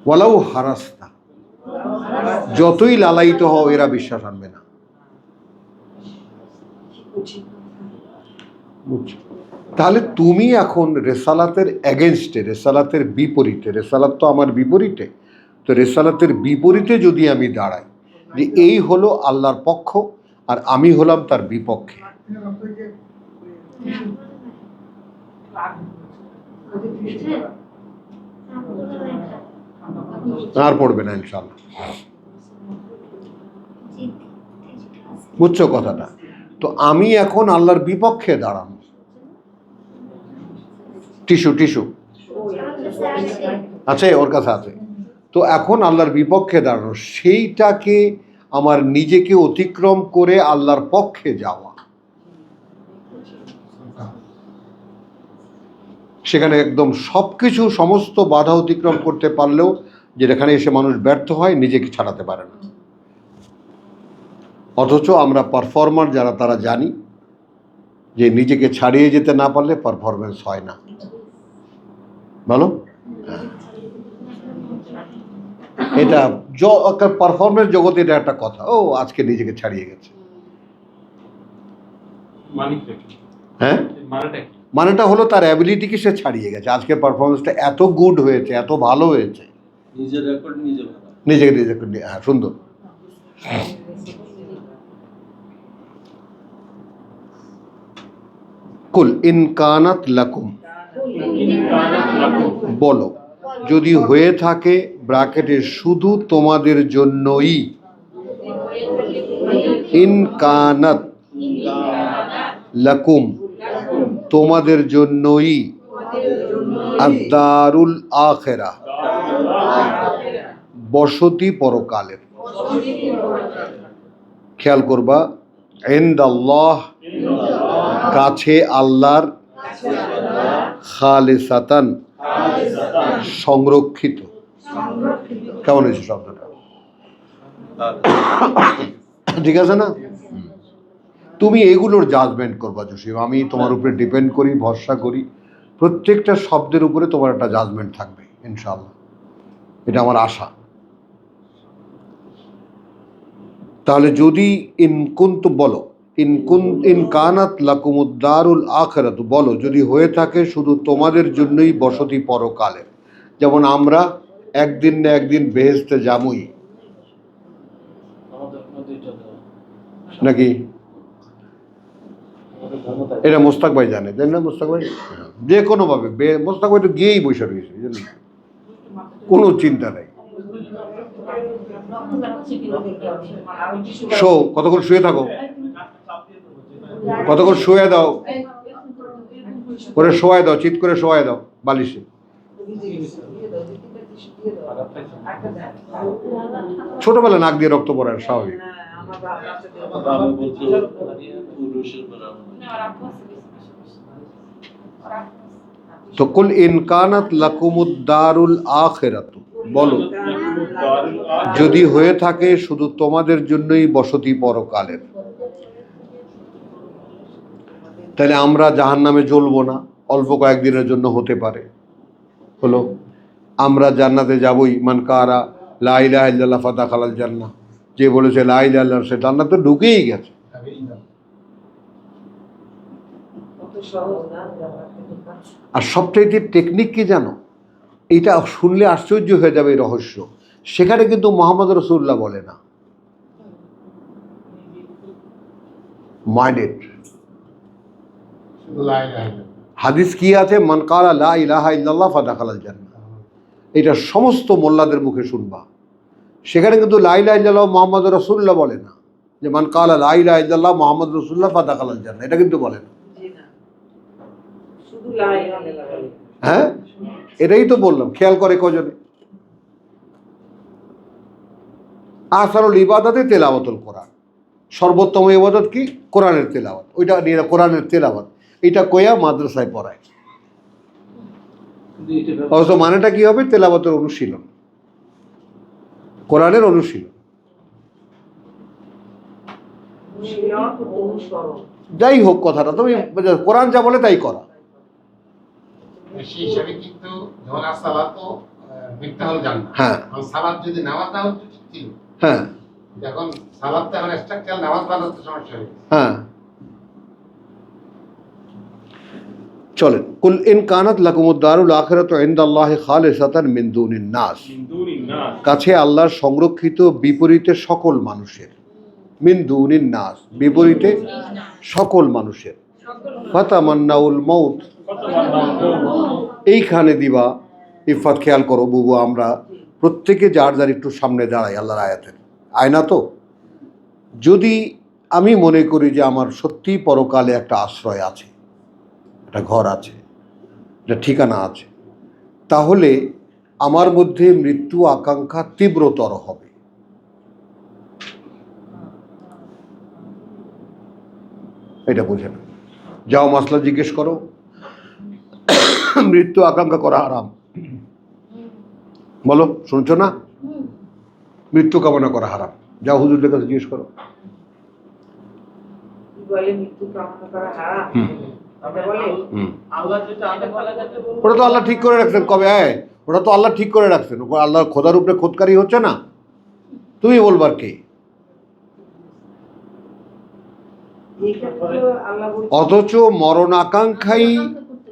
ওয়ালাউ হারাস্তা, যতই লালায়িত হও এরা বিশ্বাস আনবে না। তাহলে তুমি এখন রেসালাতের এগেনস্টে, রেসালাতের বিপরীতে, রেসালাত তো আমার বিপরীতে, তো রেসালাতের বিপরীতে যদি আমি দাঁড়াই যে এই হলো আল্লাহর পক্ষ আর আমি হলাম তার বিপক্ষে, আর পড়বে না ইনশাআল্লাহ। বুঝছো কথাটা? তো আমি এখন আল্লাহর বিপক্ষে দাঁড়ানো। টিস্যু আছে ওর কাছে আছে। তো এখন আল্লাহর বিপক্ষে দাঁড়ানো, সেইটাকে আমার নিজেকে অতিক্রম করে আল্লাহর পক্ষে যাওয়া, সেখানে একদম সবকিছু সমস্ত বাধা অতিক্রম করতে পারলেও যেখানে এসে মানুষ ব্যর্থ হয়, নিজেকে ছাড়াতে পারে না। অথচ আমরা পারফর্মার যারা, তারা জানি যে নিজেকে ছাড়িয়ে যেতে না পারলে পারফরমেন্স হয় না। বলো, এটা পারফরমেন্স জগতে এটা একটা কথা। ও আজকে নিজেকে ছাড়িয়ে গেছে, হ্যাঁ, মানেটা হলো তার অ্যাবিলিটিকে সে ছাড়িয়ে গেছে। আজকে পারফরমেন্সটা এত গুড হয়েছে, এত ভালো হয়েছে, নিজের রেকর্ড নিজেকে হ্যাঁ, সুন্দর। কুল ইন কানাত লাকুম, বলো যদি হয়ে থাকে, ব্র্যাকেটে শুধু তোমাদের জন্যই, ইন কানাত লাকুম তোমাদের জন্যই, আদ-দারুল আখিরা বসতি পরকালের। খেয়াল করবা, ইনদাল্লাহ কাছে আল্লাহর, খালিসাতান সংরক্ষিত। কেমন হয়েছে শব্দটা? ঠিক আছে না? তুমি এগুলোর জাজমেন্ট করবা জসিম। আমি তোমার উপরে ডিপেন্ড করি, ভরসা করি, প্রত্যেকটা শব্দের উপরে তোমার একটা জাজমেন্ট থাকবে ইনশাআল্লাহ, এটা আমার আশা। তাহলে যদি ইনকুনতু, বলো ইন কানাত লাকুমুদ দারুল আখিরাত, বলো যদি হয়ে থাকে শুধু তোমাদের জন্যই বসতি পরকালের। যেমন আমরা একদিন না একদিন বেহেশতে যামই, নাকি? এটা মোস্তাক ভাই জানে, জানেন না? মোস্তাক ভাই যে কোনো ভাবে, মোস্তাক ভাই তো গিয়েই বসে রয়েছে, কোনো চিন্তা নাই। শো, কতক্ষণ শুয়ে থাকো, কতক্ষণ শুয়ে দাও, করে শোয়াই দাও, চিৎ করে শোয়াই দাও বালিশে। ছোটবেলা নাক দিয়ে রক্ত পড়ার স্বাভাবিক। তো কুল ইন কানাত লাকুমুদ দারুল আখিরাতু, বলো যদি হয়ে থাকে শুধু তোমাদের জন্যই বসতি পরকালের, তাহলে আমরা জাহান্নামে জ্বলবো না, অল্প কয়েকদিনের জন্য হতে পারে। হলো আমরা জান্নাতে যাবই, মান কারা লা ইলাহা ইল্লাল্লাহ ফাদাখালাল জান্নাহ, যে বলেছে লা ইলাহা ইল্লাল্লাহ সে জান্নাতে ঢুকেই গেছে। আর সবচাইতে টেকনিক কি জানো, এটা শুনলে আশ্চর্য হয়ে যাবে এই রহস্য, সেখানে কিন্তু মোহাম্মদ রাসূলুল্লাহ বলে না, মাইন্ডেড হাদিস কি আছে, মান কালা লা ইলাহা ইল্লাল্লাহ ফাদাখালাল জান্নাহ, এটা সমস্ত মোল্লাদের মুখে শুনবা। সেখানে কিন্তু লা ইলাহা ইল্লাল্লাহ মুহাম্মদ রাসূলুল্লাহ বলে না, যে মান কালা লা ইলাহা ইল্লাল্লাহ মুহাম্মদ রাসূলুল্লাহ ফাদাখালাল জান্নাহ, এটা কিন্তু বলে না। হ্যাঁ, এটাই তো বললাম, খেয়াল করে কজনে। আসরুল ইবাদতে তেলাওয়াতুল কোরআন, সর্বোত্তম ইবাদত কি? কোরআনের তেলাওয়াত। ওইটা নিয়ে কোরআনের তেলাওয়াত, এটা কইয়া মাদ্রাসায় পড়ায়, অথচ মানেটা কি হবে? তেলাওয়াতের অনুশীলন, কোরআনের অনুশীলন। যাই হোক কথাটা, তুমি কোরআন যা বলে তাই করা। সেই হিসাবে কিন্তু যখন সালাত তো মিথ্যা হল জান, হ্যাঁ সালাত যদি নামাজ না হতো ঠিক ছিল, হ্যাঁ যখন সালাত এখন স্ট্রাকচার নামাজ বানাতে সমস্যা হয়। হ্যাঁ, চলেন। কুল ইন কানাত লাকুমুদ দারুল আখিরাতু ইনদাল্লাহি খালিসাতান মিন দুনিন নাস, কাছে আল্লাহর সংরক্ষিত বিপরীতে সকল মানুষের, মিন দুনিন নাস বিপরীতে সকল মানুষের, ফাতামান্নাউল মাউত, এইখানে দিবা ইফাত। খেয়াল করো বুবু, আমরা প্রত্যেকে যার যার একটু সামনে দাঁড়াই আল্লাহর আয়াতের আয়না। তো যদি আমি মনে করি যে আমার সত্যি পরকালে একটা আশ্রয় আছে, একটা ঘর আছে, একটা ঠিকানা আছে, তাহলে আমার মধ্যে মৃত্যু আকাঙ্ক্ষা তীব্রতর হবে। এটা বুঝে না, যাও মাসলা জিজ্ঞেস করো, মৃত্যু আকাঙ্ক্ষা করা হারাম, বলো শুনছো না? মৃত্যু কামনা করা হারাম, যাও হুজুরদের কাছে জিজ্ঞেস করো। ওটা তো আল্লাহ ঠিক করে রাখছেন কবে? ওটা তো আল্লাহ ঠিক করে রাখছেন, আল্লাহ খোদার উপরে খোদকারি হচ্ছে না, তুমি বলবার কে? অথচ মরণ আকাঙ্ক্ষাই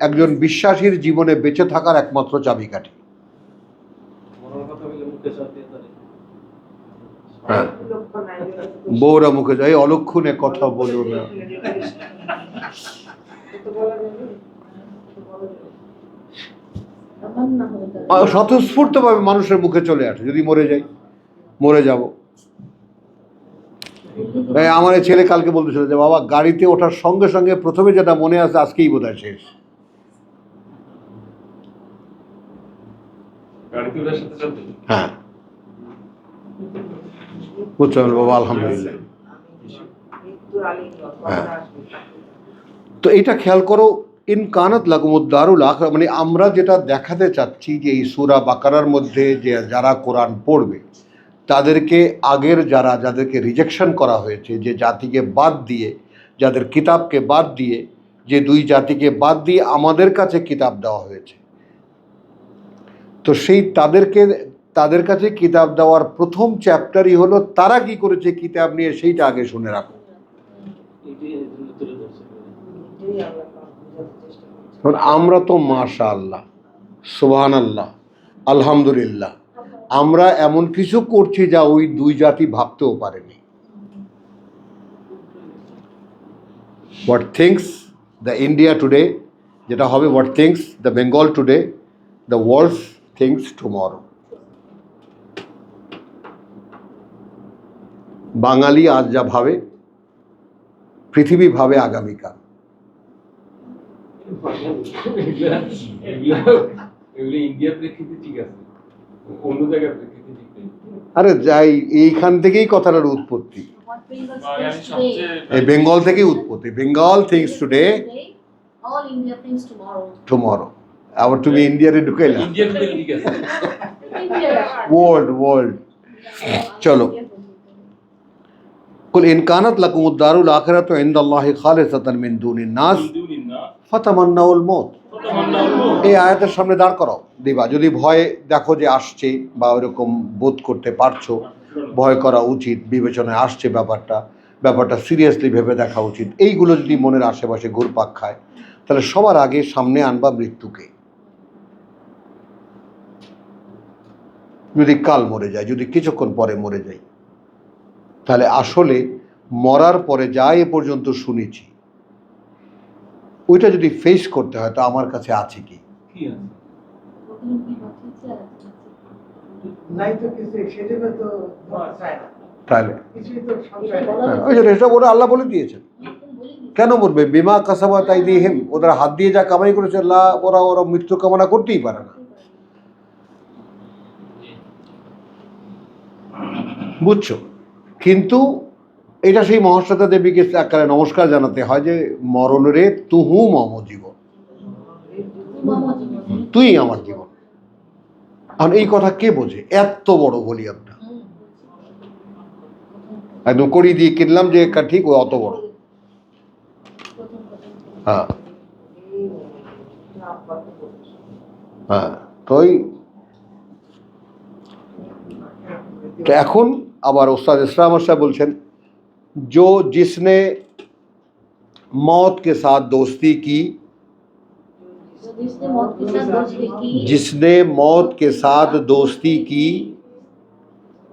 একজন বিশ্বাসীর জীবনে বেঁচে থাকার একমাত্র চাবিকাঠি। হ্যাঁ, বউরা মুখে যায় অলক্ষণে কথা বলো না, স্বতঃস্ফূর্ত ভাবে মানুষের মুখে চলে আসে, যদি মরে যাই, মরে যাব। আমার এই ছেলে কালকে বলতেছিল যে বাবা গাড়িতে ওঠার সঙ্গে সঙ্গে প্রথমে যেটা মনে আছে আজকেই বোধহয় শেষ। হ্যাঁ বুঝছেন বাবা, আলহামদুলিল্লাহ। হ্যাঁ, তো এটা খেয়াল করো, ইন কানাত লাকুমুদ দারুল আখিরাহ, মানে আমরা যেটা দেখাতে চাচ্ছি যে এই সূরা বাকারার মধ্যে যে যারা কোরআন পড়বে তাদেরকে আগের যাদেরকে রিজেকশন করা হয়েছে, যে জাতিকে বাদ দিয়ে, যাদের কিতাবকে বাদ দিয়ে, যে দুই জাতিকে বাদ দিয়ে আমাদের কাছে কিতাব দেওয়া হয়েছে, তো সেই তাদের কাছে কিতাব দেওয়ার প্রথম চ্যাপ্টারই হলো তারা কি করেছে কিতাব নিয়ে, সেইটা আগে শুনে রাখো। আমরা তো মাশাআল্লাহ, সুবহানাল্লাহ, আলহামদুলিল্লাহ, আমরা এমন কিছু করছি যা ওই দুই জাতি ভাবতেও পারেনি। What thinks the India today, যেটা হবে what thinks the Bengal today, the world thinks tomorrow. Bengali আজ যা ভাবে পৃথিবী ভাবে আগামীকাল। আরে যাই, এইখান থেকেই কথাটার উৎপত্তি, এই বেঙ্গল থেকেই উৎপত্তি। Bengal things today All India things tomorrow. Tomorrow. আবার তুমি ইন্ডিয়ারে ঢুকাইলা, ইন্ডিয়ান থেকে ঠিক আছে। India. ওয়ার্ল্ড। চলো, কুল ইন কানাত লাকুমুদ দারুল আখিরাতু ইনদাল্লাহি খালিসাতান মিন দুনিন নাস ফাতামান্নাউল মউত। এই আয়াতের সামনে দাঁড় করাও, দিবা। যদি ভয় দেখো যে আসছে বা ওরকম বোধ করতে পারছো, ভয় করা উচিত, বিবেচনায় আসছে ব্যাপারটা সিরিয়াসলি ভেবে দেখা উচিত, এইগুলো যদি মনের আশেপাশে ঘুরপাক খায়, তাহলে সবার আগে সামনে আনবা মৃত্যুকে। যদি কাল মরে যায়, যদি কিছুক্ষণ পরে মরে যাই, তাহলে আসলে মরার পরে যা এ পর্যন্ত শুনেছি ওইটা যদি ফেস করতে হয়, তো আমার কাছে আছে কি? ওখানে কি বাঁচিয়েছে আর আছে? নাই তো কিছু, সেজন্য তো ধরতে চায় না। তাহলে কিছুই তো সঞ্চয় নেই। হ্যাঁ, ওই জন্য এটা ওরা আল্লাহ বলে দিয়েছেন। কেন মরবে? বিমা কাসাবাত আইদিহিম, ওদের হাত দিয়ে যা কামাই করেছে, ওরা মৃত্যু কামনা করতেই পারে না। বুঝছো? কিন্তু এটা সেই মহাশ্বেতা দেবীকে আকারে নমস্কার জানাতে হয় যে মরণরে তুহু মম জীবন, তুই আমার জীবন। আর এই কথা কে বোঝে? এত বড় বলি আমরা একদম কড়ি দিয়ে কিনলাম যে ঠিক ও অত বড়। হ্যাঁ হ্যাঁ, তো এখন আবার ওস্তাদ ইসলাম সাহেব বলছেন, जो जिसने मौत के साथ दोस्ती की, जिसने मौत के साथ दोस्ती की, जिसने मौत के साथ दोस्ती की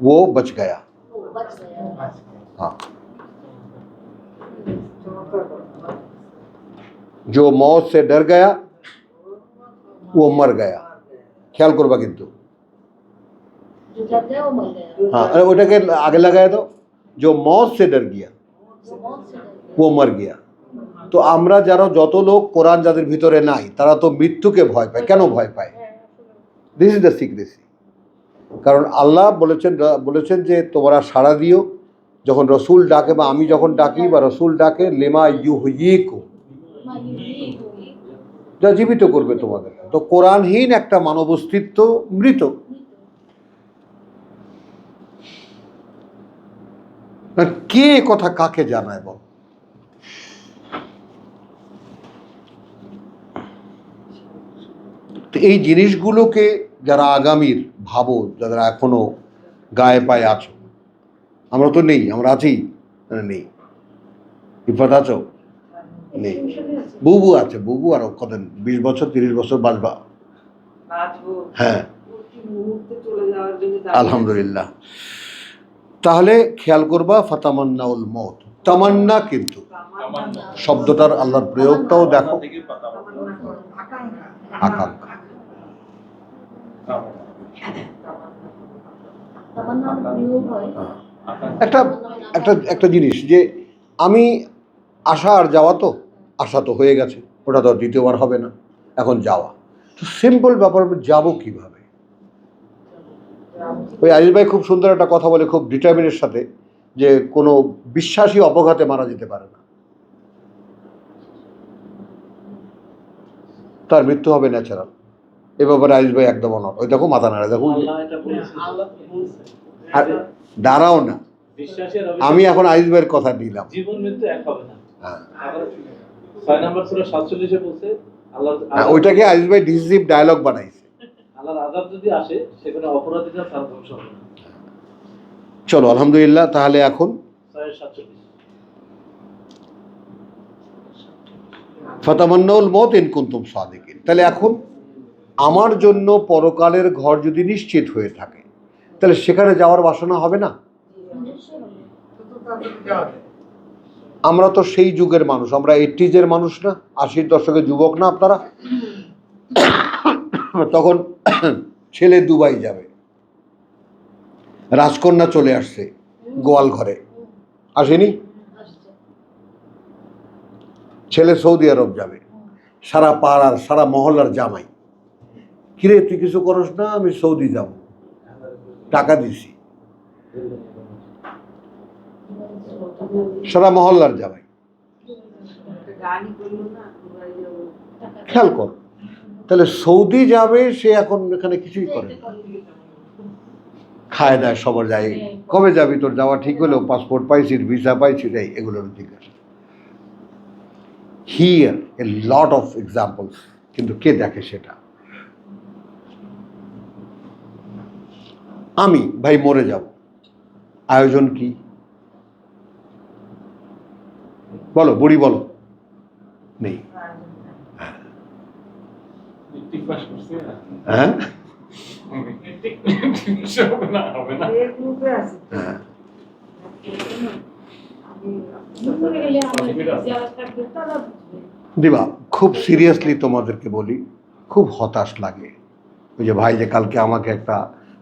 वो बच गया। वो बच गया। हाँ, जो मौत से डर गया वो मर गया। ख्याल करबा किंतु, जो डर गया वो मर गया। हाँ, अरे ওটাকে আগে লাগায় দাও, जो मौत से डर गया जो मौत से डर गया वो मर गया। তো আমরা যারা যত লোক কোরআন যাদের ভিতরে নাই, তারা তো মৃত্যুকে ভয় পায়। কেন ভয় পায়? This is the secrecy. কারণ আল্লাহ বলেছেন যে তোমরা সাড়া দিও যখন রসুল ডাকে, বা আমি যখন ডাকি বা রসুল ডাকে, লেমা ইউহয়িকুম, যা জীবিত করবে তোমাদের। তো কোরআনহীন একটা মানব অস্তিত্ব মৃত। কে কথা কাকে জানায় বল? তো এই জিনিসগুলোকে যারা আগামীর ভাবো, যারা এখনো গায়ে পায়ে আছো, আমরা তো নেই, আমরা আছি নেই, ইফাত আছো নেই, বুবু আছে, বুবু আর কত 20 বছর 30 বছর বাঁচবা। হ্যাঁ আলহামদুলিল্লাহ। তাহলে খেয়াল করবা, ফাতামান্নাউল মউত, তামান্না, কিন্তু শব্দটার আল্লাহর প্রয়োগটাও দেখো, আকাঙ্ক্ষা। तमन्ना प्रयोग হয়। একটা জিনিস যে আমি আসা আর যাওয়া, তো আসা তো হয়ে গেছে, ওটা তো আর দ্বিতীয়বার হবে না, এখন যাওয়া। তো সিম্পল ব্যাপার, যাবো কিভাবে? ওই আজিজ ভাই খুব সুন্দর একটা কথা বলে, খুব ডিটারমিনের সাথে, যে কোনো বিশ্বাসী অপঘাতে মারা যেতে পারে না, তার মৃত্যু হবে ন্যাচারাল। এ ব্যাপারে আজিজ ভাই একদম অনড়। ওই দেখো মাথা নাড়া, দেখো। আর দাঁড়াও না, আমি এখন আজিজ ভাইয়ের কথা নিলাম। জীবন মৃত্যু এক হবে না। হ্যাঁ, 6 নম্বর সূরা 47 এ বলছে আল্লাহ, ওইটাকে আজিজ ভাই ডিসিসিভ ডায়লগ বানাইছে। আল্লাহর আযাব যদি আসে, সেখানে অপরাধীরা তার ধ্বংস হবে না। চলো আলহামদুলিল্লাহ, তাহলে এখন 47 ফাতামান্নাউল মউত ইন কুনতুম সাদিকিন। তাহলে এখন আমার জন্য পরকালের ঘর যদি নিশ্চিত হয়ে থাকে, তাহলে সেখানে যাওয়ার বাসনা হবে না? আমরা তো সেই যুগের মানুষ, আমরা 80s মানুষ না, 80-র দশকের যুবক না আপনারা? তখন ছেলে দুবাই যাবে, রাজকন্যা চলে আসছে গোয়াল ঘরে, আসেনি? ছেলে সৌদি আরব যাবে, সারা পাড়ার সারা মহল্লার জামাই, কিরে তুই কিছু করস না? আমি সৌদি যাব, টাকা দিছি। সারা মহল্লার জামাই। খেয়াল কর, তাহলে সৌদি যাবে সে এখন এখানে কিছুই করে না, খায় দায় সবার যায়। কবে যাবি, তোর যাওয়া ঠিক হলো, পাসপোর্ট পাইছিস, ভিসা পাইছিস, এই এগুলোর জিজ্ঞাসা। Here A lot of examples, কিন্তু কে দেখে সেটা? আমি ভাই মরে যাব, আয়োজন কি বলো, বুড়ি বলো, নেই। হ্যাঁ, হ্যাঁ। দিবা, খুব সিরিয়াসলি তোমাদেরকে বলি, খুব হতাশ লাগে। ওই যে ভাই যে কালকে আমাকে একটা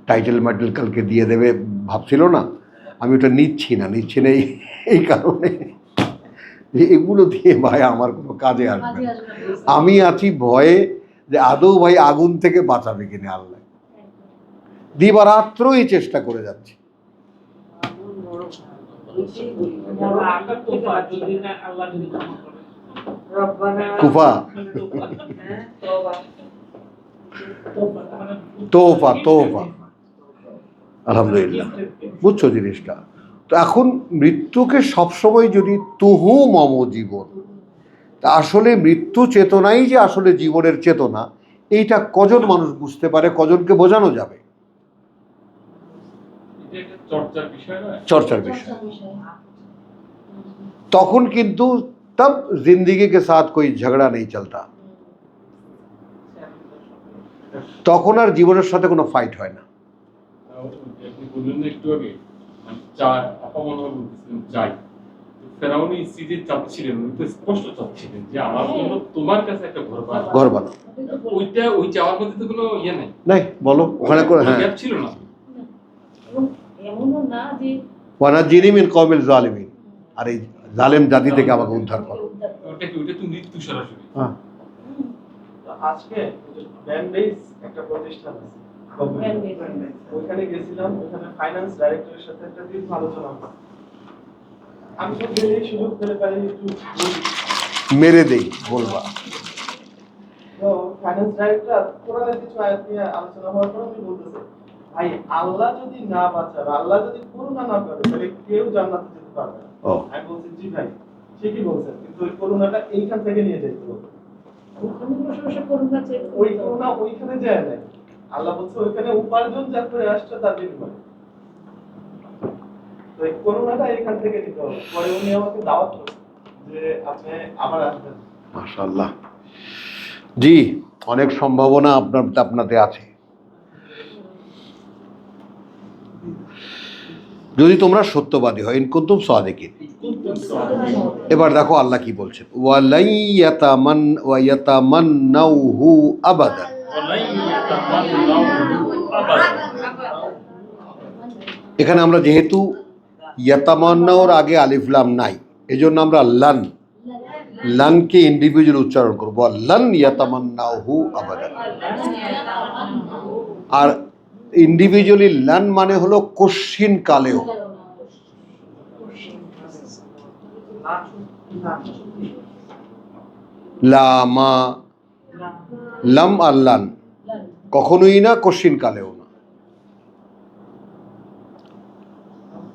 টাইটেল মাইটেল কালকে দিয়ে দেবে ভাবছিল না, আমি ওটা নিচ্ছি না এই কারণে যে এগুলো দিয়ে ভাই আমার কোনো কাজে আসবে না। আমি আছি ভয়ে যে আদৌ ভাই আগুন থেকে বাঁচাবে কিনা আল্লাহ। দিবারাত্রই চেষ্টা করে যাচ্ছি। কুফা, তোফা তোফা, আলহামদুলিল্লাহ, বুঝছো জিনিসটা? তো এখন মৃত্যুকে সবসময় যদি তুহু মম জীবন, তা আসলে মৃত্যু চেতনাই যে আসলে জীবনের চেতনা, এইটা কজন মানুষ বুঝতে পারে, কজনকে বোঝানো যাবে? চর্চার বিষয়। তখন কিন্তু তব জিন্দিগি কে সাথ কোই ঝগড়া নেই চলতা, তখন আর জীবনের সাথে কোনো ফাইট হয় না। একটু আগে আপা মনে হয় বলতেছিলেন চাই, ফেরাউন স্ত্রী চাচ্ছিলেন, উনি তো স্পষ্ট চাচ্ছিলেন যে আমার জন্য তোমার কাছে একটা ঘর বানাও। ওইটা ওই চাওয়ার মধ্যে তো কোনো ইয়ে নাই, নাই বলো ওখানে করে, হ্যাঁ গ্যাপ ছিল না। এমনও না যে ওয়ানাজিনি মিন কওমিল জালিমিন, আর এই জালেম জাতি থেকে আমাকে উদ্ধার করো। ওইটা কি, ওইটা তো মৃত্যু সরাসরি। হ্যাঁ, আজকে ব্যান্ডেজ একটা প্রতিষ্ঠান আছে, ওইখানে গেছিলাম, ওইখানে ফাইন্যান্স ডাইরেক্টরের সাথে একটা দীর্ঘ আলোচনা হয়। আমি তো এই সুযোগ পেলে পারি একটু মেরে দেই বলবা। তো ফাইন্যান্স ডাইরেক্টর কোরআনের কিছু আয়াত নিয়ে আলোচনা হওয়ার পর আমি বলতেছে, ভাই আল্লাহ যদি না বাঁচাবে, আল্লাহ যদি করুণা না করে, তাহলে কেউ জান্নাতে যেতে পারবে না। আমি বলছি জি ভাই ঠিকই বলছেন, কিন্তু ওই করুণাটা এইখান থেকে নিয়ে যেতে হবে। ওই করুণা ওইখানে যায় নাই, আল্লাহ বলছে ওইখানে উপার্জন যা করে আসছে তার বিনিময়ে। তো এই করুণাটা এখান থেকে নিতে হবে। পরে উনি আমাকে দাওয়াত করলেন যে আপনি আবার আসবেন। মাশাআল্লাহ, জি অনেক সম্ভাবনা আপনাতে আছে, যদি তোমরা সত্যবাদী হয়। ইন কুনতুম সাদিকিন। এবার দেখো আল্লাহ কি বলছেন, ওয়ায়াতামান্নাউহু আবাদান। এখানে আমরা যেহেতু ইয়াতামান্নাউর আগে আলিফ লাম নাই, এজন্য আমরা লানকে ইন্ডিভিজুয়াল উচ্চারণ করবো, লান ইয়াতামান্নাউহু আবাদান। আর ইন্ডিভিজুয়ালি লান মানে হলো কশ্চিন কালেও। লামা লাম আর লান কখনোই না, কশ্চিন কালেও না।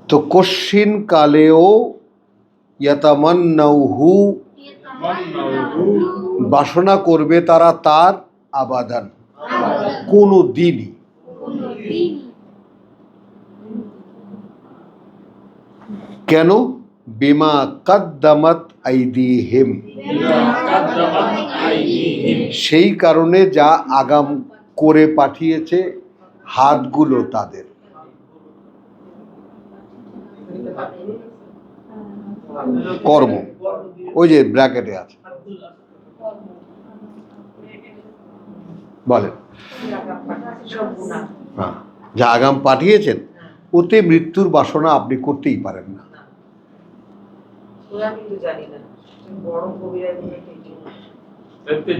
তো কশ্চিন কালেও ইয়াতামান্নাউহু, বাসনা করবে তারা তার, আবাদান কোনো দিনই। কেন? বিমা কাদ্দামাত আইদিহিম, সেই কারণে যা আগাম করে পাঠিয়েছে হাতগুলো তাদের। কর্ম, ওই যে ব্র্যাকেটে আছে, বলেন হ্যাঁ, যা আগাম পাঠিয়েছেন ওতে মৃত্যুর বাসনা আপনি করতেই পারেন না।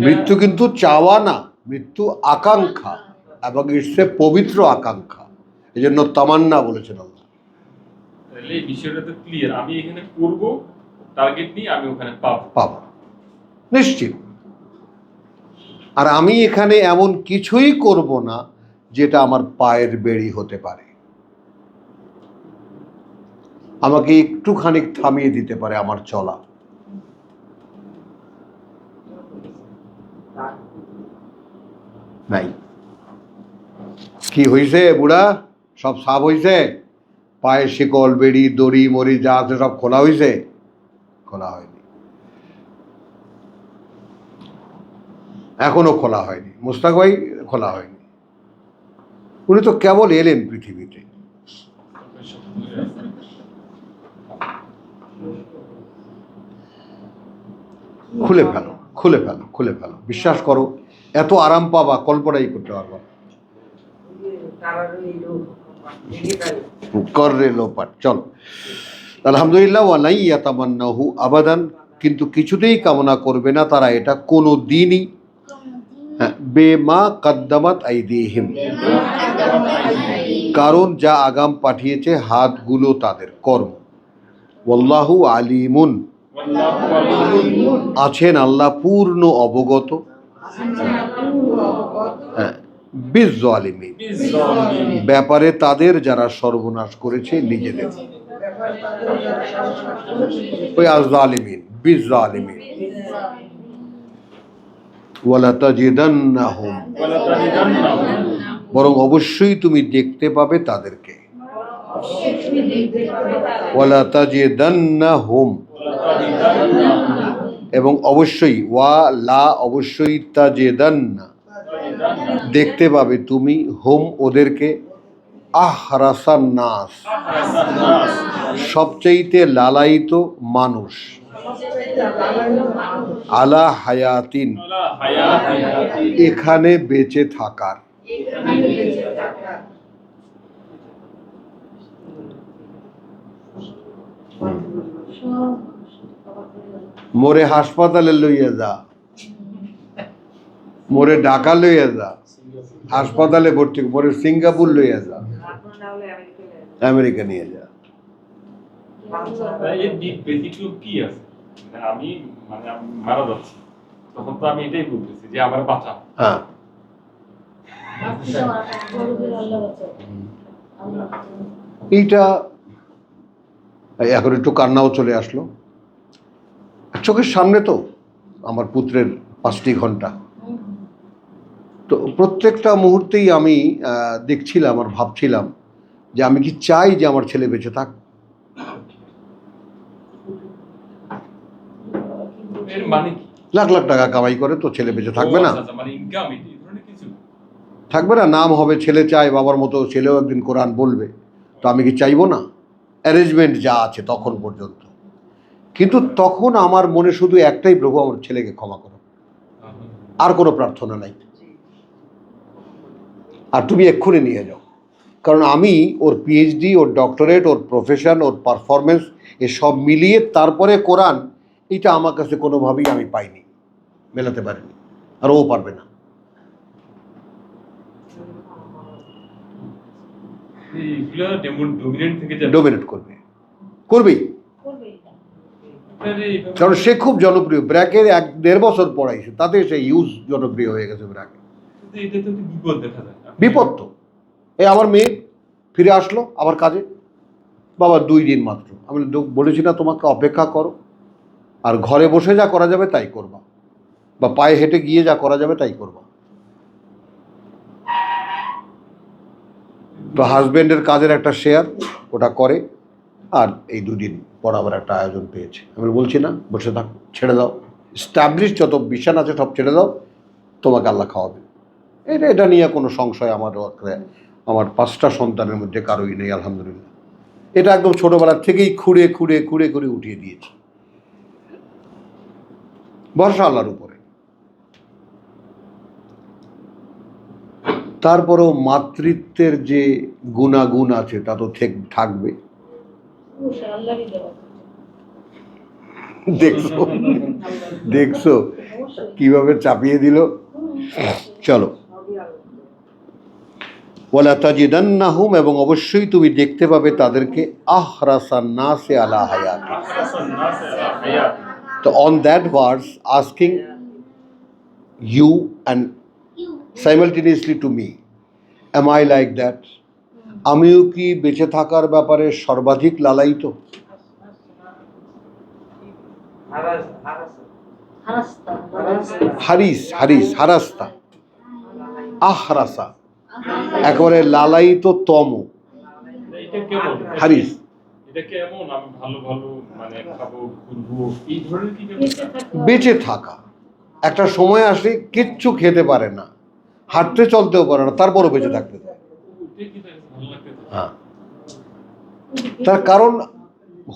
মৃত্যু কিন্তু চাওয়া না, মৃত্যু আকাঙ্ক্ষা, এবং ইটস এ পবিত্র আকাঙ্ক্ষা। এই জন্য তামান্না বলেছেন আল্লাহ। তাহলে এই বিষয়টা তো ক্লিয়ার, আমি এখানে করব, টার্গেট নিয়ে আমি ওখানে পাবো। নিশ্চিত। আর আমি এখানে এমন কিছুই করব না যেটা আমার পায়ের বেড়ি হতে পারে, আমাকে একটুখানি থামিয়ে দিতে পারে আমার চলা। নাই। কি হইছে বুড়া? সব সাফ হইছে? পায়ের শিকল বেড়ি দড়ি মরি যা আছে সব খোলা হইছে? খোলা হয়নি, এখনো খোলা হয়নি। মুস্তাক ভাই খোলা হয়নি। উনি তো কেবল এলেন পৃথিবীতে। খুলে ফেলো, খুলে ফেলো, খুলে ফেলো। বিশ্বাস করো, এত আরাম পাবা কল্পনাই করতে পারবা। করে লোপাট। চল, আলহামদুলিল্লাহ। ওয়া লাই ইয়াতামান্নাহু আবাদান, কিন্তু কিছুতেই কামনা করবে না তারা এটা কোনো দিনই। বেমা কদ্দামাত আইদিহিম, কারণ যা আগাম পাঠিয়েছে হাতগুলো তাদের কর্ম। ওয়াল্লাহু আলিমুন, আছেন আল্লাহ পূর্ণ অবগত। বিজ্জালিমিন, ব্যাপারে তাদের যারা সর্বনাশ করেছে নিজেদের। ওই আযজালিমিন বিজ্জালিমিন। ওয়ালা তাজিদান্নাহুম, বরং অবশ্যই তুমি দেখতে পাবে তাদেরকে। ওয়ালা তাজিদান্নাহুম, এবং অবশ্যই, ওয়া লা অবশ্যই, তাজিদান্না দেখতে পাবে তুমি, হুম ওদেরকে, আহরাসান নাস সবচাইতে লালায়িত মানুষ, আলা হায়াতিন এখানে বেঁচে থাকার। মোরে হাসপাতালে লইয়া যা, মোরে ঢাকা লইয়া যা, হাসপাতালে ভর্তি, মোরে সিঙ্গাপুর লইয়া যা, আমেরিকা নিয়ে যা। এর ব্যতিক্রম কি আছে? আমি মারা যাচ্ছি, তখন তো আমি এটাই বলতেছি যে আমার বাঁচা। হ্যাঁ, এইটা এখন একটু কান্নাও চলে আসলো। চোখের সামনে তো আমার পুত্রের 5টি ঘন্টা, তো প্রত্যেকটা মুহূর্তেই আমি দেখছিলাম আর ভাবছিলাম যে আমি কি চাই যে আমার ছেলে বেঁচে থাক। এর মানে কি? লাখ লাখ টাকা কামাই করে, তো ছেলে বেঁচে থাকবে না? মানে ইনকাম এই ধরনের কিছু থাকবে না, নাম হবে, ছেলে চায় বাবার মতো, ছেলেও একদিন কোরআন বলবে, তো আমি কি চাইবো না? অ্যারেঞ্জমেন্ট যা আছে তখন পর্যন্ত। কিন্তু তখন আমার মনে শুধু একটাই, প্রভু আমার ছেলেকে ক্ষমা করো, আর কোনো প্রার্থনা নাই। আর তুমি এক্ষুনি নিয়ে যাও, কারণ আমি ওর পিএইচডি, ওর ডক্টরেট, ওর প্রফেশন, ওর পারফরমেন্স এসব মিলিয়ে তারপরে কোরআন, এটা আমার কাছে কোনোভাবেই আমি পাইনি, মেলাতে পারিনি, আর ও পারবে না। এইগুলো ডমিনেন্ট থেকে যাবে, ডোমিনেট করবে, করবেই, কারণ সে খুব জনপ্রিয়। ব্র্যাকের 1-1.5 বছর পড়াইছে, তাতে সে ইউজ জনপ্রিয় হয়ে গেছে ব্র্যাকে। এটা তো বিপদ দেখা যায়। বিপদ তো, এই আমার মেয়ে ফিরে আসলো আবার কাজে, বাবা 2 দিন মাত্র। আমি বলেছি না তোমাকে অপেক্ষা করো, আর ঘরে বসে যা করা যাবে তাই করবা, বা পায়ে হেঁটে গিয়ে যা করা যাবে তাই করবা। তো হাজব্যান্ডের কাজের একটা শেয়ার ওটা করে, আর এই 2 দিন পর আবার একটা আয়োজন পেয়েছে। আমি বলছি না বসে থাক, ছেড়ে দাও, স্ট্যাবলিশ যত বিছানা আছে সব ছেড়ে দাও, তোমাকে আল্লাহ খাওয়াবে। এটা নিয়ে কোনো সংশয় আমার 5টা সন্তানের মধ্যে কারোই নেই, আলহামদুলিল্লাহ। এটা একদম ছোটবেলার থেকেই খুঁড়ে খুঁড়ে খুঁড়ে খুঁড়ে উঠিয়ে দিয়েছি, ভরসা আল্লাহর উপরে। তারপরেও মাতৃত্বের যে গুণাগুণ আছে তা তো থাকবে। দেখছো দেখছো কিভাবে চাপিয়ে দিল। চলো, ওয়ালা তাজিদান্নাহুম, এবং অবশ্যই তুমি দেখতে পাবে তাদেরকে, আহরাসান নাসে আলা হায়াতি, তো on that verse asking you and simultaneously to me, am I like that? আমিও কি বেঁচে থাকার ব্যাপারে সর্বাধিক লালায়িত? হারাস্তা আহরাসা, একেবারে লালায়িত তম। এটা কেমন হারিস এটা কেমন আমি ভালো ভালো মানে খাবো ঘুরবো এই ধরনের কি ব্যাপার? বেঁচে থাকা, একটা সময় আসে কিচ্ছু খেতে পারে না, হাঁটতে চলতেও পারে না, তারপরও বেঁচে থাকতে চায়। ওইটা কি তার ভালো লাগতে পারে? হ্যাঁ, তার কারণ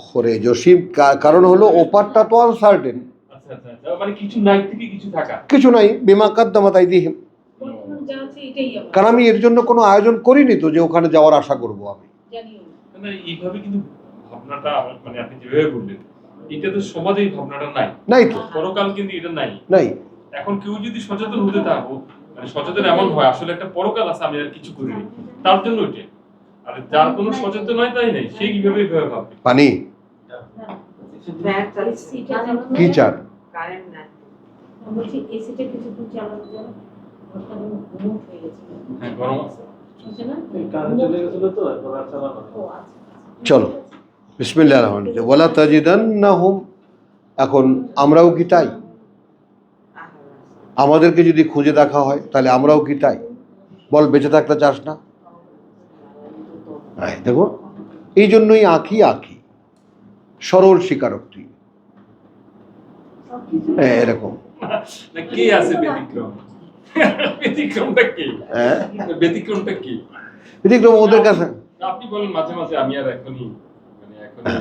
হরে জসিম, কারণ হলো ওপারটা তো আনসার্টেন, আচ্ছা আচ্ছা আচ্ছা, মানে কিছু নাই থেকে কিছু থাকা। কিছু নাই, বিমা কাদ্দামাত আইদিহিম। বর্তমান যা আছে এটাই আমার কারণ আমি এর জন্য কোনো আয়োজন করিনি তো যে ওখানে যাওয়ার আশা করব আমি। জানিও না। মানে এইভাবে কিন্তু ভাবনাটা মানে আপনি যেভাবে বললেন এটা তো সমাজে এই ভাবনাটা নাই। নাই তো, পরকাল কিন্তু এটা নাই। নাই। এখন কেউ যদি সচেতন হতে থাকো, মানে সচেতন এমন হয় আসলে একটা পরকাল আছে আমি আর কিছু করিনি, তার জন্য ওইটা। আর যার কোনো সচেতন হয় তাই নাই, সে কিভাবে এইভাবে ভাববে? পানি এসিটা যেমন কি চান? আমি বলছি এসিটা কিছুক্ষণ চালানো যায়, ঘরটা মুট হয়ে গেছিল, হ্যাঁ গরম আছে। বুঝছে না? কারেন্ট চলে গেছিল তো এখন আর চালানো ও আচ্ছা চলো বিসমিল্লাহির রহমানির রহিম। ওয়ালা তাজিদান্নাহুম, এখন আমরাও কি তাই? আমাদেরকে যদি খুঁজে দেখা হয় তাহলে আমরাও কি তাই? বল, বেঁচে থাকতে চাস না? দেখো, এই জন্যই আঁকি সরল স্বীকারোক্তি, এরকম। না কে আছে ব্যতিক্রম? ব্যতিক্রমটা কি? হ্যাঁ, ব্যতিক্রমটা কি? ব্যতিক্রম ওদের কাছে আপনি বলেন মাঝে মাঝে আমি আর এখনই মানে এখনই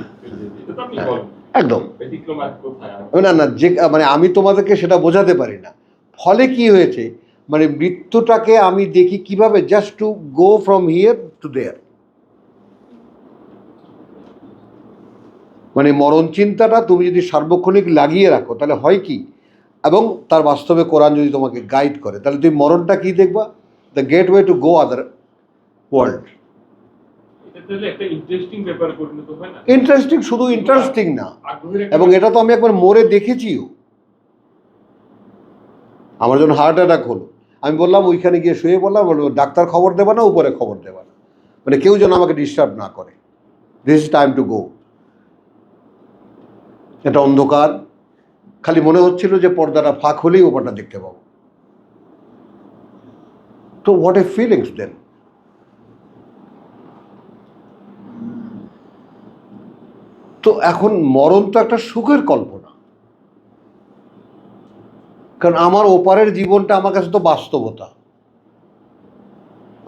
এটা তো আপনি বলেন একদম ব্যতিক্রম আর কোথায়? না না, যে মানে আমি তোমাদেরকে সেটা বোঝাতে পারি না। ফলে কি হয়েছে, মানে মৃত্যুটাকে আমি দেখি কিভাবে, just to go from here to their. মানে মরণ চিন্তাটা তুমি যদি সার্বক্ষণিক লাগিয়ে রাখো তাহলে হয় কি, এবং তার বাস্তবে কোরআন যদি তোমাকে গাইড করে তাহলে তুমি মরণটা কি দেখবা? The gateway to go other world. এটা তাহলে একটা ইন্টারেস্টিং ব্যাপার পরিণত হয় না? ইন্টারেস্টিং, শুধু ইন্টারেস্টিং না, আগ্রহের এবং এটা তো আমি একবার মরে দেখেছিও। আমার যখন হার্ট অ্যাটাক হলো, আমি বললাম ওইখানে গিয়ে শুয়ে বললাম, বলবো ডাক্তার খবর দেবে না, উপরে খবর দেবে না, মানে কেউ যেন আমাকে ডিস্টার্ব না করে, this is time to go. এটা অন্ধকার, খালি মনে হচ্ছিল যে পর্দাটা ফাঁক হলেই ওপারটা দেখতে পাবো। তো হোয়াট এ ফিলিংস দেন। তো এখন মরণ তো একটা সুখের কল্পনা, কারণ আমার ওপারের জীবনটা আমার কাছে তো বাস্তবতা,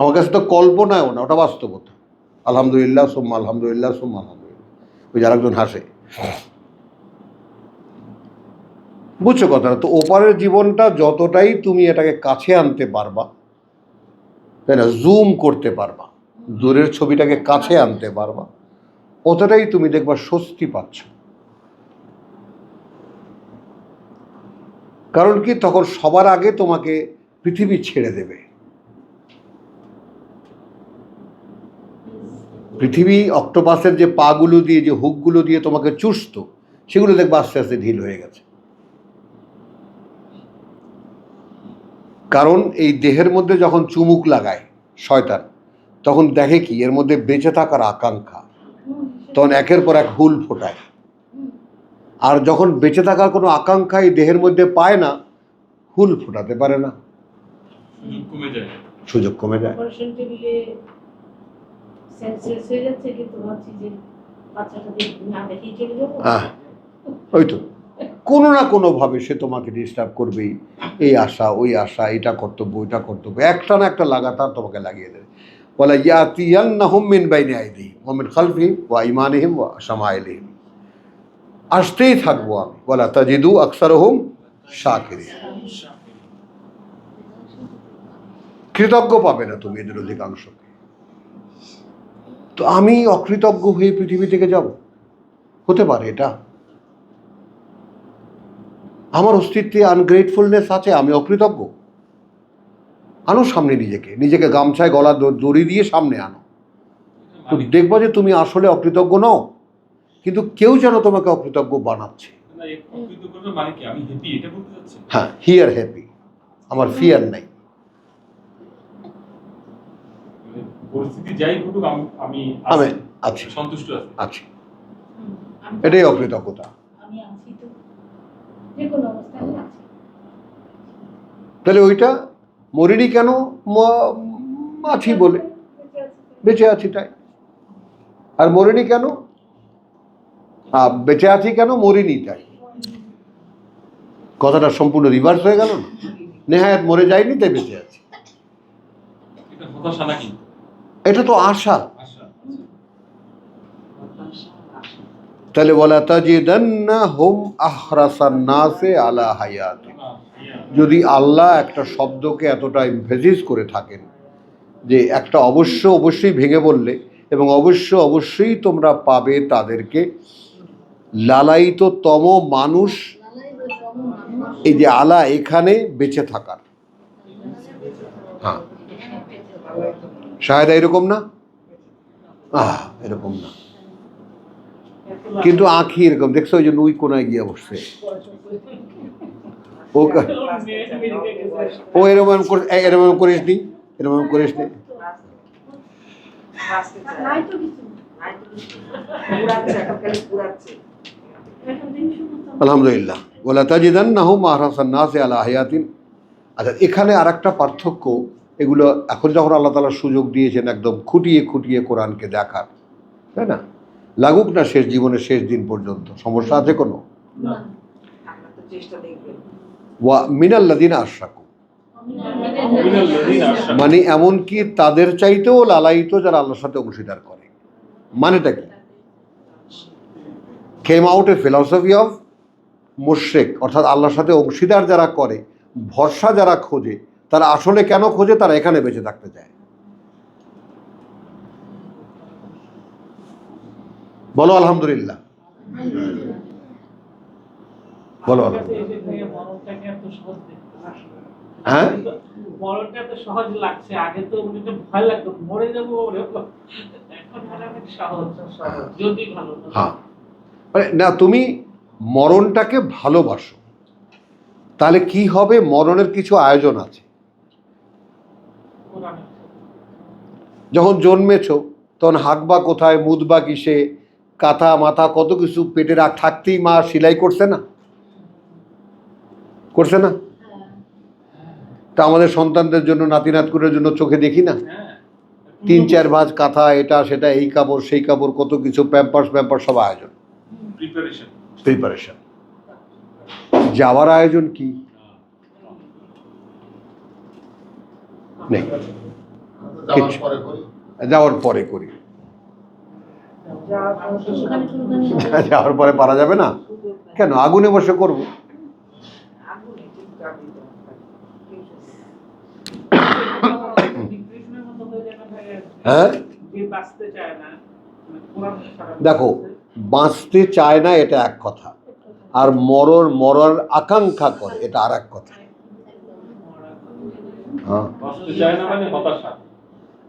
আমার কাছে তো কল্পনাও না, ওটা বাস্তবতা। আলহামদুলিল্লাহ সুম্মা আলহামদুলিল্লাহ সুম্মা আলহামদুলিল্লাহ। ওই যার একজন হাসে, বুঝছো কথাটা? তো ওপারের জীবনটা যতটাই তুমি এটাকে কাছে আনতে পারবা, তাই না, জুম করতে পারবা, দূরের ছবিটাকে কাছে আনতে পারবা, অতটাই তুমি দেখবা স্বস্তি পাচ্ছ। কারণ কি, তখন সবার আগে তোমাকে পৃথিবী ছেড়ে দেবে। পৃথিবী অক্টোপাসের যে পাগুলো দিয়ে, যে হুকগুলো দিয়ে তোমাকে চুষত, সেগুলো দেখবা আস্তে আস্তে ঢিল হয়ে গেছে। কারণ এই দেহের মধ্যে যখন চুমুক লাগায় শয়তান, তখন দেখে কি এর মধ্যে বেঁচে থাকার আকাঙ্ক্ষা, তখন একের পর এক হুল ফোটায়। আর যখন বেঁচে থাকার কোনো আকাঙ্ক্ষা এই দেহের মধ্যে পায় না, হুল ফোটাতে পারে না, সুযোগ কমে যায়। সুযোগ কমে যায়। অপারেশন টেবিলে সেন্সলেস হয়ে যাচ্ছে, কিন্তু ভাবছি যে বাচ্চাটাকে না দেখেই চলে যাবো। হ্যাঁ, ওই তো কোনো না কোনোভাবে সে তোমাকে ডিস্টার্ব করবেই, এই আশা ওই আশা, এটা কর্তব্য ওইটা কর্তব্য, একটা না একটা লাগাতার তোমাকে লাগিয়ে দেবে। বলে ইয়াতিয়ান্নাহুম মিন বাইনি আইদিহিম ওয়া মিন খালফিহিম ওয়া আইমানিহিম ওয়া শামাইলিহিম, আসতেই থাকবো আমি। ওয়ালা তাজিদু আকসারহুম শাকিরিন, কৃতজ্ঞ পাবে না তুমি এদের অধিকাংশকে। তো আমি অকৃতজ্ঞ হয়ে পৃথিবী থেকে যাব? হতে পারে এটা? আমার অস্তিত্বে আনগ্রেটফুলনেস আছে, আমি অকৃতজ্ঞ? আনো সামনে নিজেকে গামছায় গলা দড়ি দিয়ে সামনে আনো, তো দেখবা যে তুমি আসলে অকৃতজ্ঞ নও, কিন্তু কেউ যেন তোমাকে অকৃতজ্ঞ বানাচ্ছে। না, এই অকৃতজ্ঞতার মানে কি? আমি হ্যাপি এটা বলতে চাচ্ছি? হ্যাঁ, হিয়ার হ্যাপি, আমার ফিয়ার নাই। মানে পরিস্থিতি যাই ঘটুক আমি আমি আছি, সন্তুষ্ট আছি। আছি, আমি এটাই আছি। অকৃতজ্ঞতা। আমি আছি তো, যে কোনো অবস্থায় আমি আছি। তাহলে ওইটা মরিনি কেন? আছি বলে বেঁচে আছি তাই। আর মরিনি কেন? বেঁচে আছি কেন? মরিনি তাই। কথাটা সম্পূর্ণ রিভার্স হয়ে গেল না? নেহায়াত মরে যায়নি তাই বেঁচে আছি, এটা হতাশা নাকি? এটা তো আশা। আশা। তাহলে ওয়ালা তাজিদান্নাহুম আহরাসান নাসে আলা হায়াতিন। যদি আল্লাহ একটা শব্দকে এতটা এমফেসিস করে থাকেন যে একটা অবশ্যই ভেঙে বললে, এবং অবশ্যই তোমরা পাবে তাদেরকে লালায়িততম মানুষ। এই যে আলা এখানে বেঁচে থাকার, হ্যাঁ শায়দা এরকম না, এরকম না, কিন্তু আঁখি এরকম। দেখছো ওই যে নুই কোনায় গিয়ে বসছে, ও এরকম করিস নি, এরকম করিস নি। নাই তো কিছু। এখন দিন শুনো তো। আলহামদুলিল্লাহ, ওয়ালা তাজিদান্নাহুম আহরাসান নাসি আলা হায়াতিন। আচ্ছা, এখানে আর একটা পার্থক্য, এগুলো এখন যখন আল্লাহ তাআলা সুযোগ দিয়েছেন একদম খুঁটিয়ে কোরআনকে দেখার, তাই না? লাগুক না শেষ জীবনের শেষ দিন পর্যন্ত, সমস্যা আছে কোনো? না। ওয়া মিনাল্লাযিনা আশরাকু, মানে এমনকি তাদের চাইতেও লালায়িত যারা আল্লাহর সাথে অংশীদার করে। মানেটা কি? Came out A philosophy of মুশরিক, অর্থাৎ আল্লাহর সাথে অংশীদার যারা করে, ভরসা যারা খোঁজে, তারা আসলে কেন খোঁজে? তারা এখানে বেঁচে থাকতে চায়। বলো আলহামদুলিল্লাহ, বলো আলহামদুলিল্লাহ। মরণটাকে এত সহজ দেখতে না। হ্যাঁ, মরণটা তো সহজ লাগছে, আগে তো উনিটা ভয় লাগতো, মরে যাবো ওরে বাবা। এখন মনে অনেক সহজ, যদি ভালো না। হ্যাঁ, মানে না, তুমি মরণটাকে ভালোবাসো, তাহলে কি হবে? মরণের কিছু আয়োজন আছে। কোরআনে। যখন জন্মেছো তখন হাঁকবা কোথায়, মুদবা কিসে, কাঁথা মাথা কত কিছু পেটে থাকতেই মা সেলাই করছে না? করছে না? তা আমাদের সন্তানদের জন্য, নাতি নাতকুরের জন্য চোখে দেখি না? হ্যাঁ, 3-4 ভাঁজ কাঁথা, এটা সেটা, এই কাপড় সেই কাপড়, কত কিছু, প্যাম্পার্স সব আয়োজন, প্রিপারেশন। যাওয়ার আয়োজন কি নেই, যাওয়ার পরে করি। যাওয়ার পরে করি। ওখানে টুলখানি যাওয়ার পরে পারা যাবে না কেন? আগুনে বসে করবো। ডিপ্রেশনের মতো হয়ে যায় না ভাই? হ্যাঁ, যে বাঁচতে চায় না, মানে কোরআন ছাড়া। দেখো, বাঁচতে চায় না এটা এক কথা, আর মরার আকাঙ্ক্ষা করে এটা আর এক কথা। হ্যাঁ, বাঁচতে চায় না মানে হতাশা।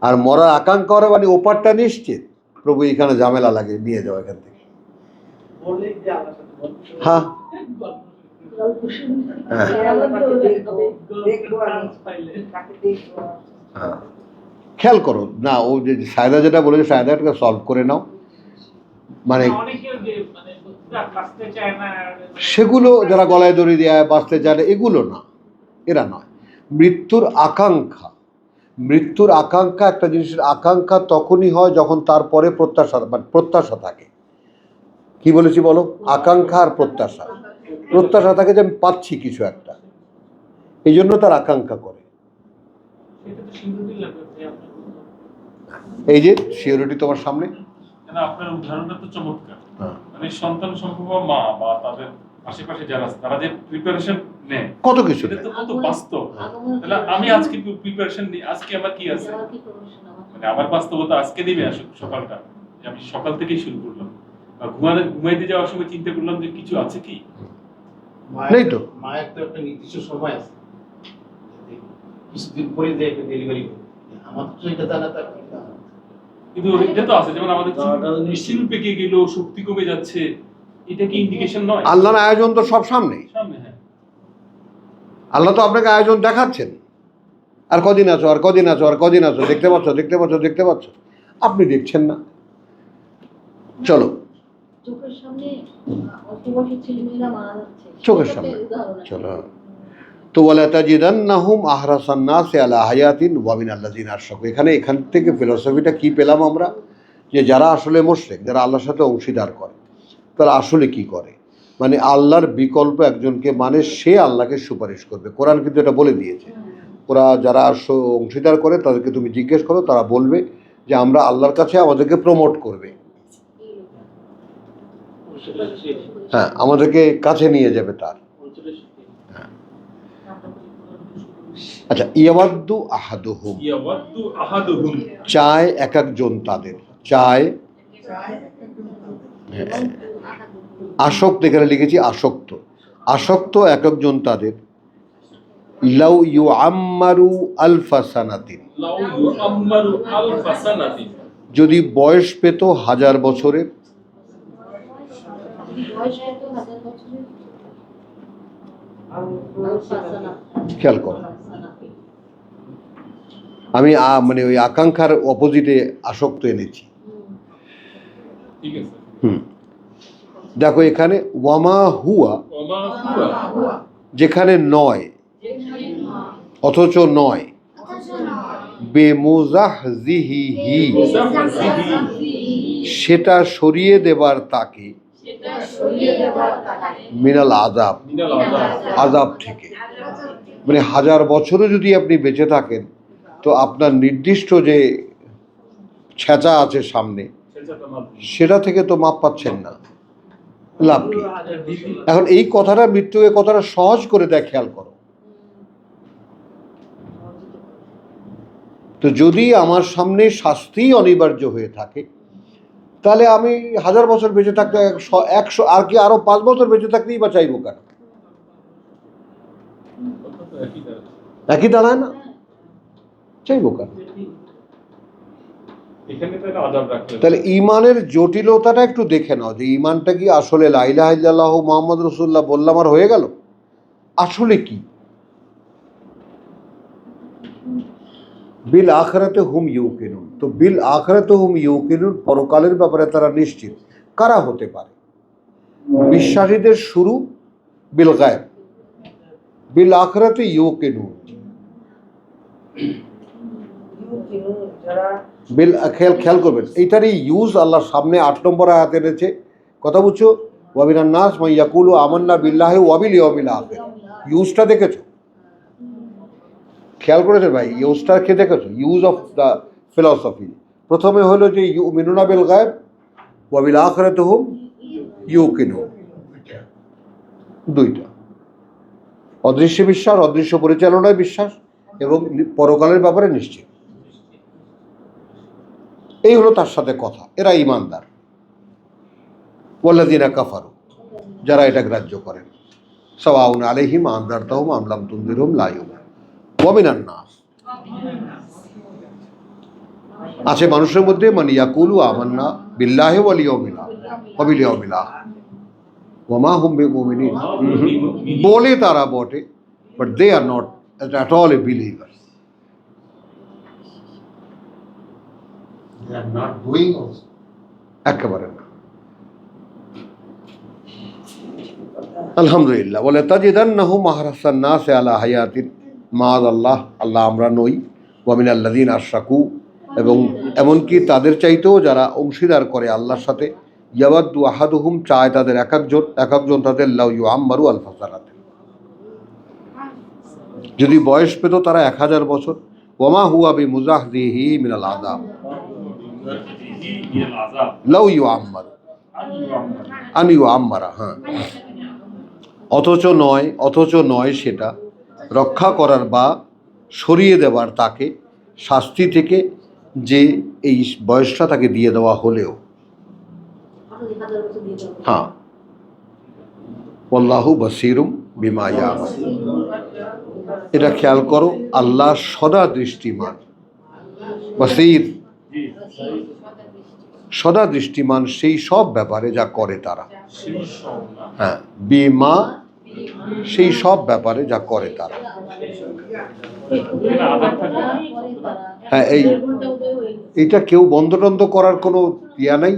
আর মরার আকাঙ্ক্ষা করে মানে ওপারটা নিশ্চিত, প্রভু এখানে ঝামেলা লাগে, নিয়ে যাও এখান থেকে। বললেই যে আল্লাহর সাথে বলতে হবে। হ্যাঁ, গল্প শুনি। হ্যাঁ। দেখবো আমি। পাইলে তাকে দেখবো। হ্যাঁ, খেয়াল করো না, ও যে সায়দা যেটা বলেছে, সায়দাটাকে সলভ করে নাও। মানে অনেকেও যে মানে বাঁচতে চায় না, সেগুলো যারা গলায় দড়ি দেয়, বাঁচতে চায় না, এগুলো না, এরা নয়। মৃত্যুর আকাঙ্ক্ষা, মৃত্যুর আকাঙ্ক্ষা, একটা জিনিসের আকাঙ্ক্ষা তখনই হয় যখন তারপরে প্রত্যাশা থাকে। কি বলেছি বলো? আকাঙ্ক্ষা আর প্রত্যাশা থাকে যে আমি পাচ্ছি কিছু একটা, এই জন্য তার আকাঙ্ক্ষা করে। সেটা তো সিন্ধুটি লাগবে ভাই আপনার। এই যে সিওরিটি তোমার সামনে। কেন আপনার উদাহরণটা তো চমৎকার। হ্যাঁ। মানে সন্তান সম্ভব মা বা তাদের আশেপাশে যারা আছে তারা যে প্রিপারেশন নেয়, কত কিছু এটা তো কত বাস্তব। তাহলে আমি আজকে প্রিপারেশন নিই, আজকে আমার কি আছে, মানে আমার বাস্তবতা আজকে নেমে আসুক সকালটা, যে আমি সকাল থেকেই শুরু করলাম, বা ঘুমাইতে যাওয়ার সময় চিন্তা করলাম যে কিছু আছে কি। নেই তো। মায়ের তো একটা নির্দিষ্ট সময় আছে, কিছুদিন পরে যে একটা ডেলিভারি হবে, আমার তো এটা জানা তার কি না। কিন্তু এটা তো আছে, যেমন আমাদের শিল্প পেকে গেল, শক্তি কমে যাচ্ছে, এটা কি ইন্ডিকেশন নয়? আল্লাহর আয়োজন তো সব সামনে। সামনে, হ্যাঁ। আল্লাহ তো আপনাকে আয়োজন দেখাচ্ছেন, আর কদিন আছো, আর কদিন আছো, আর কদিন আছো, দেখতে পাচ্ছ, দেখতে পাচ্ছ, দেখতে পাচ্ছ, আপনি দেখছেন না। চলো, চোখের সামনে অল্প বয়সী ছেলেমেয়েরা মারা যাচ্ছে, চোখের সেটা সামনে। একটা উদাহরণ আছে। চলো, তো ওয়ালা তাজিদান্নাহুম আহরাসান নাসি আলা হায়াতিন ওয়া মিনাল্লাযিনা আশরাকু। এখান থেকে ফিলোসফিটা কি পেলাম আমরা, যে যারা আসলে মুশরিক, যারা আল্লাহর সাথে অংশীদার করে, তারা আসলে কি করে, মানে আল্লাহর বিকল্প একজনকে মানে সে আল্লাহকে সুপারিশ করবে। কোরআন কিন্তু এটা বলে দিয়েছে। ওরা যারা অংশীদার করে তাদেরকে তুমি জিজ্ঞেস করো, তারা বলবে যে আমরা আল্লাহর কাছে আমাদেরকে প্রমোট করবে, হ্যাঁ, আমাদেরকে কাছে নিয়ে যাবে তার। আচ্ছা, ইয়াওয়াদ্দু আহাদুহুম, ইয়াওয়াদ্দু আহাদুহুম, চায় এক একজন তাদের, চায়, হ্যাঁ, আসক্ত, এখানে লিখেছি আসক্ত, আসক্ত এক একজন তাদের, লাউ ইউআম্মারু আলফা সানাতিন, লাউ ইউআম্মারু আলফা সানাতিন, যদি বয়স পেত 1000 বছরের। বয়স কত? 1000 বছরের। খেয়াল করো, আমি মানে ওই আকাঙ্ক্ষার অপোজিটে আসক্ত এনেছি। ঠিক আছে। দেখো এখানে ওয়ামা হুয়া, ওমা হুয়া, যেখানে নয়, অথচ নয়, বেমুজাহজিহি, সেটা সরিয়ে দেবার তাকে, মিনাল আযাব, মিনাল আযাব, আযাব থেকে। মানে 1000 বছরও যদি আপনি বেঁচে থাকেন, তো আপনার নির্দিষ্ট যে ছেঁচা আছে সামনে, সেটা মাপ। সেটা থেকে তো মাপ পাচ্ছেন না, লাভ কি? এখন এই কথাটা, মৃত্যুকে কথাটা সহজ করে দেয়, খেয়াল করো। তো যদি আমার সামনে শাস্তি অনিবার্য হয়ে থাকে, তাহলে আমি 1000 বছর বেঁচে থাকতে, 100 আর কি আরো 5 বছর বেঁচে থাকতেই বা চাইবো কেন? একই দাঁড়ায় না, চাইবো কেন? এখানে তাহলে আযাব রাখতে হবে। তাহলে ইমানের জটিলতাটা একটু দেখে নাও, যে ইমানটা কি আসলে লা ইলাহা ইল্লাল্লাহু মুহাম্মাদুর রাসূলুল্লাহ বললাম আর হয়ে গেল? আসলে কি? বিল আখিরাতে হুম ইউকিনুন, তো বিল আখিরাতে হুম ইউকিনুন, পরকালের ব্যাপারে তারা নিশ্চিত। কারা হতে পারে? বিশ্বাসীদের শুরু বিল গায়ব, বিল আখিরাতে ইউকিনুন, যারা বিল, খেয়াল করবেন এইটারই ইউজ আল্লাহ সামনে 8 নম্বর আয়াতে এনেছে। কথা বুঝছো? ওয়া মিনান নাস মান ইয়াকুলু আমান্না বিল্লাহি ওয়া বিল ইয়াউমিল আখির। ইউজটা দেখেছো? খেয়াল করেছো ভাই, ইউজটা কে দেখেছো? Use of the philosophy. প্রথমে হলো যে ইউমিনুনা বিল গায়ব ওয়া বিল আখিরাতি হুম ইউকিনুন, দুইটা, অদৃশ্য বিশ্বাস, অদৃশ্য পরিচালনায় বিশ্বাস, এবং পরকালের ব্যাপারে নিশ্চিত। এই হলো তার সাথে কথা, এরা ইমানদার। ওয়াল্লাযিনা কাফারু, যারা এটা গ্রাহ্য করেন, সাওয়াউন আলাইহিম আনযারতাহুম আম লাম তুনযিরহুম লা ইউমিনুন। ওয়া মিনান নাস, আছে মানুষের মধ্যে, মান ইয়াকুলু আমান্না বিল্লাহি ওয়াল ইয়াউমিল আখির ওয়া বিল ইয়াউমিল আখির ওয়া মা হুম বিমুমিনিন, বলে তারা বটে, but they are not at all a believers. They are not doing also. একেবারে না। আলহামদুলিল্লাহ, বলে তাজিদান্নাহুম আহরাসান নাসি আলা হায়াতিন মাআযাল্লাহ, আল্লাহ আমরা নই, ওয়া মিনাল্লাযিনা আশরাকু, এবং এমনকি তাদের চাইতেও যারা অংশীদার করে আল্লাহর সাথে, ইয়াওয়াদ্দু আহাদুহুম, চায় তাদের এক একজন তাদের, লাউ ইউআম্মারু আলফা সানাতিন, যদি বয়স পেত তারা 1000 বছর, ওমা হুয়া বিমুজাহজিহি মিনাল আযাব লাউ ইউআম্মারু আন ইউআম্মারা, হ্যাঁ, অথচ নয় সেটা রক্ষা করার বা সরিয়ে দেওয়ার তাকে শাস্তি থেকে, যে এই বয়সটা তাকে দিয়ে দেওয়া হলেও। হ্যাঁ, আল্লাহু বাসীরুম বিমা ইয়ামালুন, এটা খেয়াল করো, আল্লাহ সদা দৃষ্টিমান, বাসীর, সদা দৃষ্টিমান সেই সব ব্যাপারে যা করে তারা। সেই সব না। হ্যাঁ, বিমা সেই সব ব্যাপারে যা করে তারা। এখানে আধার থাকবে না। হ্যাঁ, এইটা কেউ বন্ধ টন্ধ করার কোনো ইয়া নাই,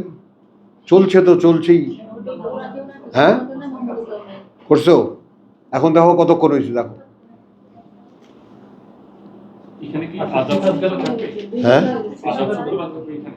চলছে তো চলছেই। হ্যাঁ করছো, এখন দেখো কতক্ষণ হয়েছে দেখো। এখানে কি আজাদ থাকবে? হ্যাঁ আজাদ থাকবে এখানে।